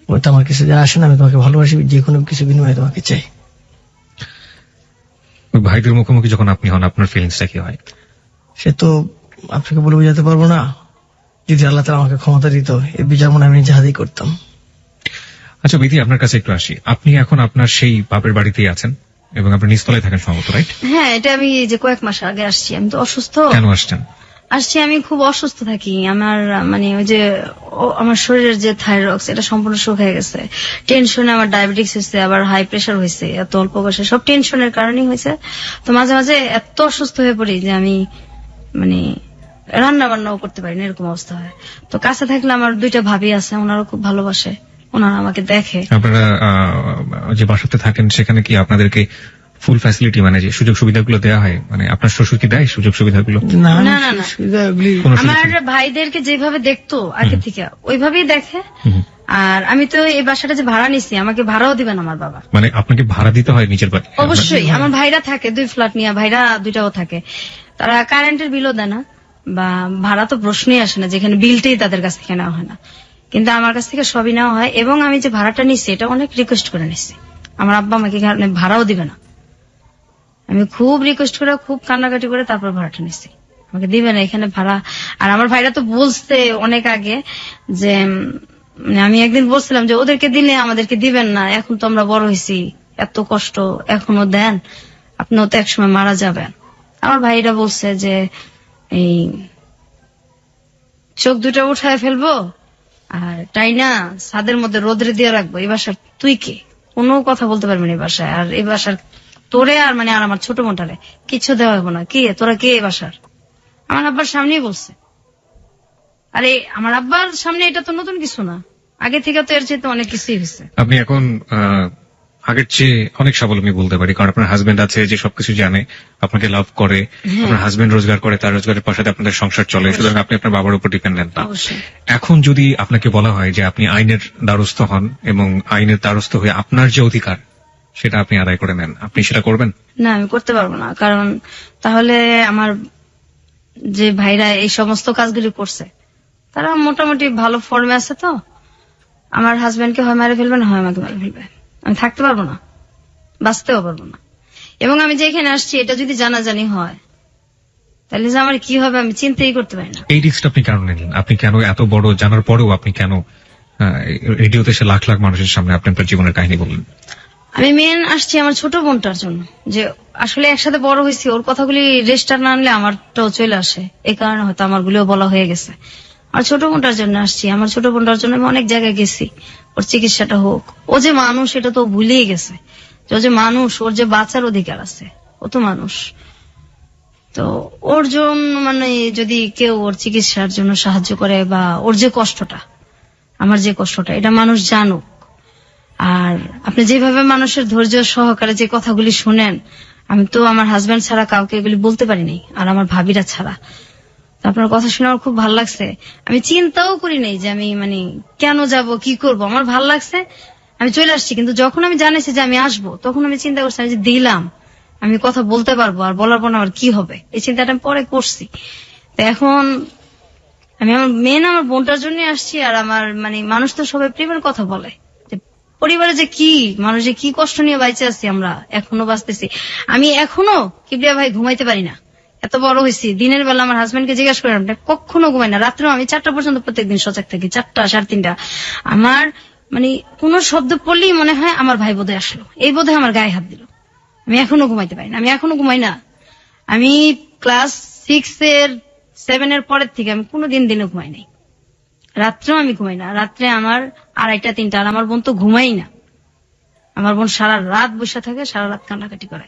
ওটা আমার কিছু যা আসে না, আমি তোমাকে ভালোবাসি, যে কোনো কিছু বিনিময়ে তোমাকে চাই। ওই ভাইদের মুখোমুখি যখন আপনি হন, আপনার ফিলিংসটা কি হয়? সে তো আপনাকে বলে বোঝাতে পারবো না। যদি আল্লাহ তাআলা আমাকে ক্ষমতা দিত, এই বিচার মনে আমি নিজে হাতেই করতাম। আচ্ছা বিধি, আপনার কাছে একটু আসি। আপনি এখন আপনার সেই বাপের বাড়িতেই আছেন এবং আপনি নিচতলায় থাকেন সম্ভবত, রাইট? হ্যাঁ, এটা আমি যে কয়েক মাস আগে আসছি। আমি তো অসুস্থ। কেন আসছেন? আসছি, আমি খুব অসুস্থ থাকি। আমার মানে ওই যে আমার শরীরের যে থাইরক্স, এটা সম্পূর্ণ শুকিয়ে গেছে। টেনশনে আমার ডায়াবেটিস হয়েছে, আবার হাই প্রেশার হয়েছে, এত অল্প বয়সে, সব টেনশনের কারণেই হয়েছে। তো মাঝে মাঝে এত অসুস্থ হয়ে পড়ি যে আমি মানে রান্না বান্নাও করতে পারি না, এরকম অবস্থা হয়। তো কাছে থাকলে আমার দুইটা ভাবি আছে, ওনারা খুব ভালোবাসে, ওনারা আমাকে দেখে। আপনারা যে বাসাতে থাকেন সেখানে কি আপনাদেরকে ফুল ফ্যাসিলিটি মানে যে সুযোগ সুবিধাগুলো দেওয়া হয়? মানে আপনার শ্বশুর কি দেয় সুযোগ সুবিধাগুলো? না না, না, না। কোনো সুযোগ আমার সুবিধা? ভাইদেরকে যেভাবে দেখতো আগে থেকে ওইভাবেই দেখে। হুম। আর আমি তো এই বাসাটা যে ভাড়া নিছি, আমাকে ভাড়াও দিবেন আমার বাবা। মানে আপনাকে ভাড়া দিতে হয় নিজের বাড়ি? অবশ্যই। আমার ভাইরা থাকে 2 ফ্ল্যাট নিয়ে, ভাইরা 2টাও থাকে। তারা কারেন্টের বিলও দেয় না, বা ভাড়া তো প্রশ্নই আসে না, যেখানে বিলটাই তাদের কাছ থেকে নেওয়া হয় না। কিন্তু আমার কাছ থেকে সবই নেওয়া হয়। এবং আমি যে ভাড়াটা নিচ্ছি, এটা অনেক রিকোয়েস্ট করে নিচ্ছি। আমার আব্বা আমাকে ভাড়াও দিবে না, আমি খুব রিকোয়েস্ট করে, খুব কান্নাকাটি করে তারপর ভাড়াটা নিচ্ছি, আমাকে দিবে না এখানে ভাড়া। আর আমার ভাইরা তো বলছে অনেক আগে যে মানে আমি একদিন বলছিলাম যে ওদেরকে দিলে আমাদেরকে দিবেন না, এখন তো আমরা বড় হয়েছি, এত কষ্ট এখনো দেন, আপনিও তো একসময় মারা যাবেন। আমার ভাইরা বলছে যে এই চোখ দুটো উঠায় ফেলবো আর তাই না ছাদের মধ্যে রোদ্রে দিয়ে রাখবো। এই বাসার তুই কে? কোনো কথা বলতে পারবি না এই বাসায়। আর এই বাসার তোরে আর মানে আর আমার ছোট বোনটারে কিছু দেওয়া হবো না। কি তোরা কে এই বাসার? আমার আব্বার সামনেই বলছে। আরে আমার আব্বার সামনে এটা তো নতুন কিছু না, আগে থেকে তো এর চেয়ে অনেক কিছুই হয়েছে। আপনি এখন আগের চেয়ে অনেক স্বাবলম্বী বলতে পারি, কারণ আপনার হাজবেন্ড আছে যে সবকিছু জানে, আপনাকে লাভ করে, আপনার হাজবেন্ড রোজগার করে, তার রোজগারের পাশে আপনাদের সংসার চলে, সুতরাং আপনি আপনার বাবার উপর ডিপেন্ডেন্ট না। অবশ্যই। এখন যদি আপনাকে বলা হয় যে আপনি আইনের দ্বারস্থ হন এবং আইনের দ্বারস্থ হয়ে আপনার যে অধিকার সেটা আপনি আদায় করে নেন, আপনি সেটা করবেন? না, আমি করতে পারবো না, কারণ তাহলে আমার যে ভাইরা এই সমস্ত কাজগুলি করছে তারা মোটামুটি ভালো ফর্মে আছে। তো আমার হাজবেন্ডকে হয় মারে ফেলবে, না হয় আমাকে মারে ফেলবে। আমি থাকতে পারবো না, বাঁচতেও পারবো না। এবং আমি যেখানে আসছি এটা যদি জানাজানি হয় তাহলে যে আমার কি হবে আমি চিন্তাই করতে পারি না। এই রিস্কটা আপনি কেন নিলেন? আপনি কেন এত বড় জানার পরেও আপনি কেন রেডিওতে এসে লাখ লাখ মানুষের সামনে আপনি আপনার জীবনের কাহিনী বললেন? আমি মেন আসছি আমার ছোট বোনটার জন্য, যে আসলে একসাথে বড় হয়েছি, ওর কথাগুলি রেজিস্টার না আনলে আমারটাও চলে আসে, এই কারণে হয়তো আমার গুলিও বলা হয়ে গেছে। আর ছোট বোনটার জন্য আসছি, আমার ছোট বোনটার জন্য আমি অনেক জায়গায় গেছি, ওর চিকিৎসাটা হোক। ও যে মানুষ এটা তো ভুলেই গেছে, যে ও যে মানুষ, ওর যে বাঁচার অধিকার আছে, ও তো মানুষ। তো ওর জন্য মানে যদি কেউ ওর চিকিৎসার জন্য সাহায্য করে, বা ওর যে কষ্টটা, আমার যে কষ্টটা, এটা মানুষ জানুক। আর আপনি যেভাবে মানুষের ধৈর্য সহকারে যে কথাগুলি শুনেন, আমি তো আমার হাজবেন্ড ছাড়া কাউকে এগুলি বলতে পারিনি, আর আমার ভাবিরা ছাড়া। তো আপনার কথা শুনে আমার খুব ভালো লাগছে। আমি চিন্তাও করি নাই যে আমি মানে কেন যাব, কি করব, আমার ভালো লাগছে, আমি চলে আসছি। কিন্তু যখন আমি জানিয়েছি যে আমি আসবো, তখন আমি চিন্তা করছি আমি যে দিলাম, আমি কথা বলতে পারবো, আর বলার পর আমার কি হবে, এই চিন্তাটা আমি পরে করছি। তো এখন আমি আমার মেন আমার বোনটার জন্য আসছি। আর আমার মানে মানুষ তো সবাই প্রেমের কথা বলে, পরিবারে যে কি মানুষ যে কি কষ্ট নিয়ে বাইচে আছি, আমরা এখনো বাঁচতেছি। আমি এখনো কিবরিয়া ভাই ঘুমাইতে পারি না, এত বড় হয়েছি। দিনের বেলা আমার হাজবেন্ডকে জিজ্ঞাসা করেন, কখনো ঘুমাই না, রাত্রেও আমি 4টা পর্যন্ত প্রত্যেকদিন সজাগ থাকি, 4টা 3:30। আমার মানে কোন শব্দ পড়লেই মনে হয় আমার ভাই বোধহয় আসলো, এই বোধহয় আমার গায়ে হাত দিল। আমি এখনো ঘুমাইতে পারি না, আমি এখনো ঘুমাই না। আমি ক্লাস 7 এর পরের থেকে আমি কোনোদিন দিনে ঘুমাই নাই, রাত্রেও আমি ঘুমাই না। রাত্রে আমার 2:30 3টা, আর আমার বোন তো ঘুমাই না। আমার বোন সারা রাত বসে থাকে, সারা রাত কান্নাকাটি করে।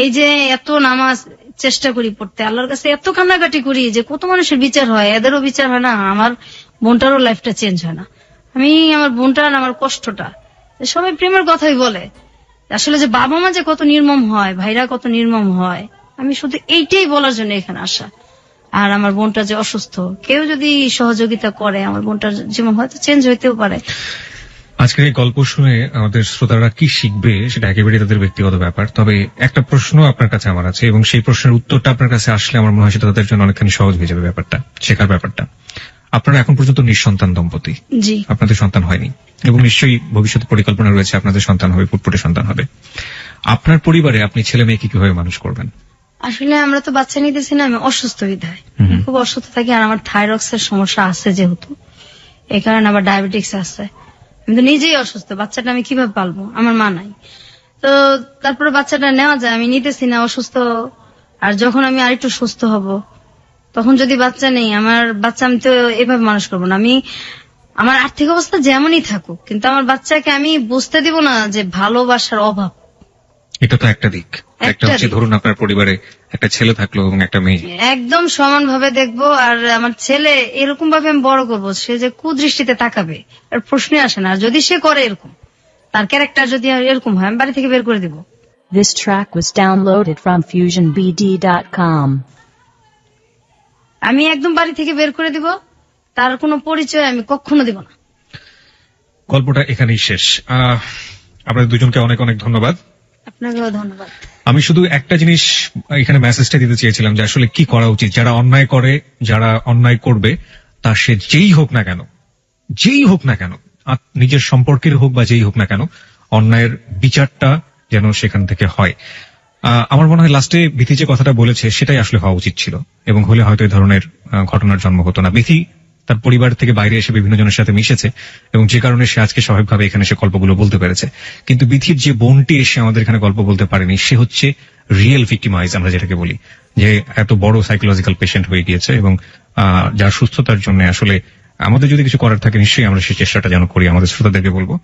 এই যে এত নামাজ চেষ্টা করি পড়তে, আল্লাহর কাছে এত কান্নাকাটি করি যে কত মানুষের বিচার হয়, এদেরও বিচার হয় না, আমার বোনটারও লাইফটা চেঞ্জ হয় না। আমি আমার বোনটার আমার কষ্টটা, সবাই প্রেমের কথাই বলে, আসলে যে বাবা মা যে কত নির্মম হয়, ভাইরা কত নির্মম হয়, আমি শুধু এইটাই বলার জন্য এখানে আসা। আর আমার বোনটা যে অসুস্থ, কেউ যদি সহযোগিতা করে আমার বোনটার জীবন হয়তো চেঞ্জ হইতেও পারে। আজকের এই গল্প শুনে আমাদের শ্রোতারা কি শিখবে সেটা একেবারেই তাদের ব্যক্তিগত ব্যাপার। তবে একটা প্রশ্ন আপনার কাছে আমার আছে, এবং সেই প্রশ্নের উত্তরটা আপনার কাছে আসলে আমার মনে হয় সেটা তাদের জন্য অনেকখানি সহজ হয়ে যাবে ব্যাপারটা, শেখার ব্যাপারটা। আপনারা এখন পর্যন্ত নিঃসন্তান দম্পতি, জি, আপনাদের সন্তান হয়নি, এবং নিশ্চয়ই ভবিষ্যতে পরিকল্পনা রয়েছে আপনাদের সন্তান হবে, ফুটফুটে সন্তান হবে। আপনার পরিবারে আপনি ছেলে মেয়েকে কিভাবে মানুষ করবেন? আসলে আমরা তো বাচ্চা নিতেছি না, আমি অসুস্থ বিধায় খুব অসুস্থ থাকি, আর আমার থাইরক্সের সমস্যা আছে যেহেতু, এই কারণে আবার ডায়াবেটিক্স আছে। আমি তো নিজেই অসুস্থ, বাচ্চাটা আমি কিভাবে পালবো, আমার মা নাই। তো তারপরে বাচ্চাটা নেওয়া যায়, আমি নিতেছি না, অসুস্থ। আর যখন আমি আরেকটু সুস্থ হব তখন যদি বাচ্চা নেই, আমার বাচ্চা আমি তো এভাবে মানুষ করবো না। আমি আমার আর্থিক অবস্থা যেমনই থাকুক, কিন্তু আমার বাচ্চাকে আমি বুঝতে দিব না যে ভালোবাসার অভাব। এটা তো একটা দিক। একটা হচ্ছে ধরুন আপনার পরিবারে একটা ছেলে থাকলো এবং একটা মেয়ে, একদম সমান ভাবে দেখবো। আর আমার ছেলে এরকম ভাবে আমি বড় করবো, সে যে কুদৃষ্টিতে তাকাবে এর প্রশ্নই আসে না। আর যদি সে করে এরকম, তার ক্যারেক্টার যদি এরকম হয়, আমি বাড়ি থেকে বের করে দিব। This track was downloaded from FusionBD.com. আমি একদম বাড়ি থেকে বের করে দিব, তার কোনো পরিচয় আমি কখনো দিব না। গল্পটা এখানেই শেষ। আপনাদের দুজনকে অনেক অনেক ধন্যবাদ। আপনাকেও ধন্যবাদ। আমি শুধু একটা জিনিস এখানে মেসেজটা দিতে চেয়েছিলাম যে আসলে কি করা উচিত। যারা অন্যায় করে, যারা অন্যায় করবে, তা সে যেই হোক না কেন, নিজের সম্পর্কের হোক বা যেই হোক না কেন, অন্যায়ের বিচারটা যেন সেখান থেকে হয়। আমার মনে হয় লাস্টে বিথি যে কথাটা বলেছে সেটাই আসলে হওয়া উচিত ছিল, এবং হলে হয়তো এই ধরনের ঘটনার জন্ম হতো না। বিথি তার পরিবার থেকে বাইরে এসে বিভিন্ন জনের সাথে মিশেছে, এবং যে কারণে সে আজকে স্বাভাবিকভাবে এখানে এসে গল্পগুলো বলতে পেরেছে। কিন্তু বিথির যে বোনটি এসে আমাদের এখানে গল্প বলতে পারেনি, সে হচ্ছে রিয়েল ভিক্টিমাইজ, আমরা যেটাকে বলি, যে এত বড় সাইকোলজিক্যাল পেশেন্ট হয়ে গিয়েছে, এবং যার সুস্থতার জন্য আসলে আমাদের যদি কিছু করার থাকে নিশ্চয়ই আমরা সেই চেষ্টাটা যেন করি, আমাদের শ্রোতাদেরকে বলবো।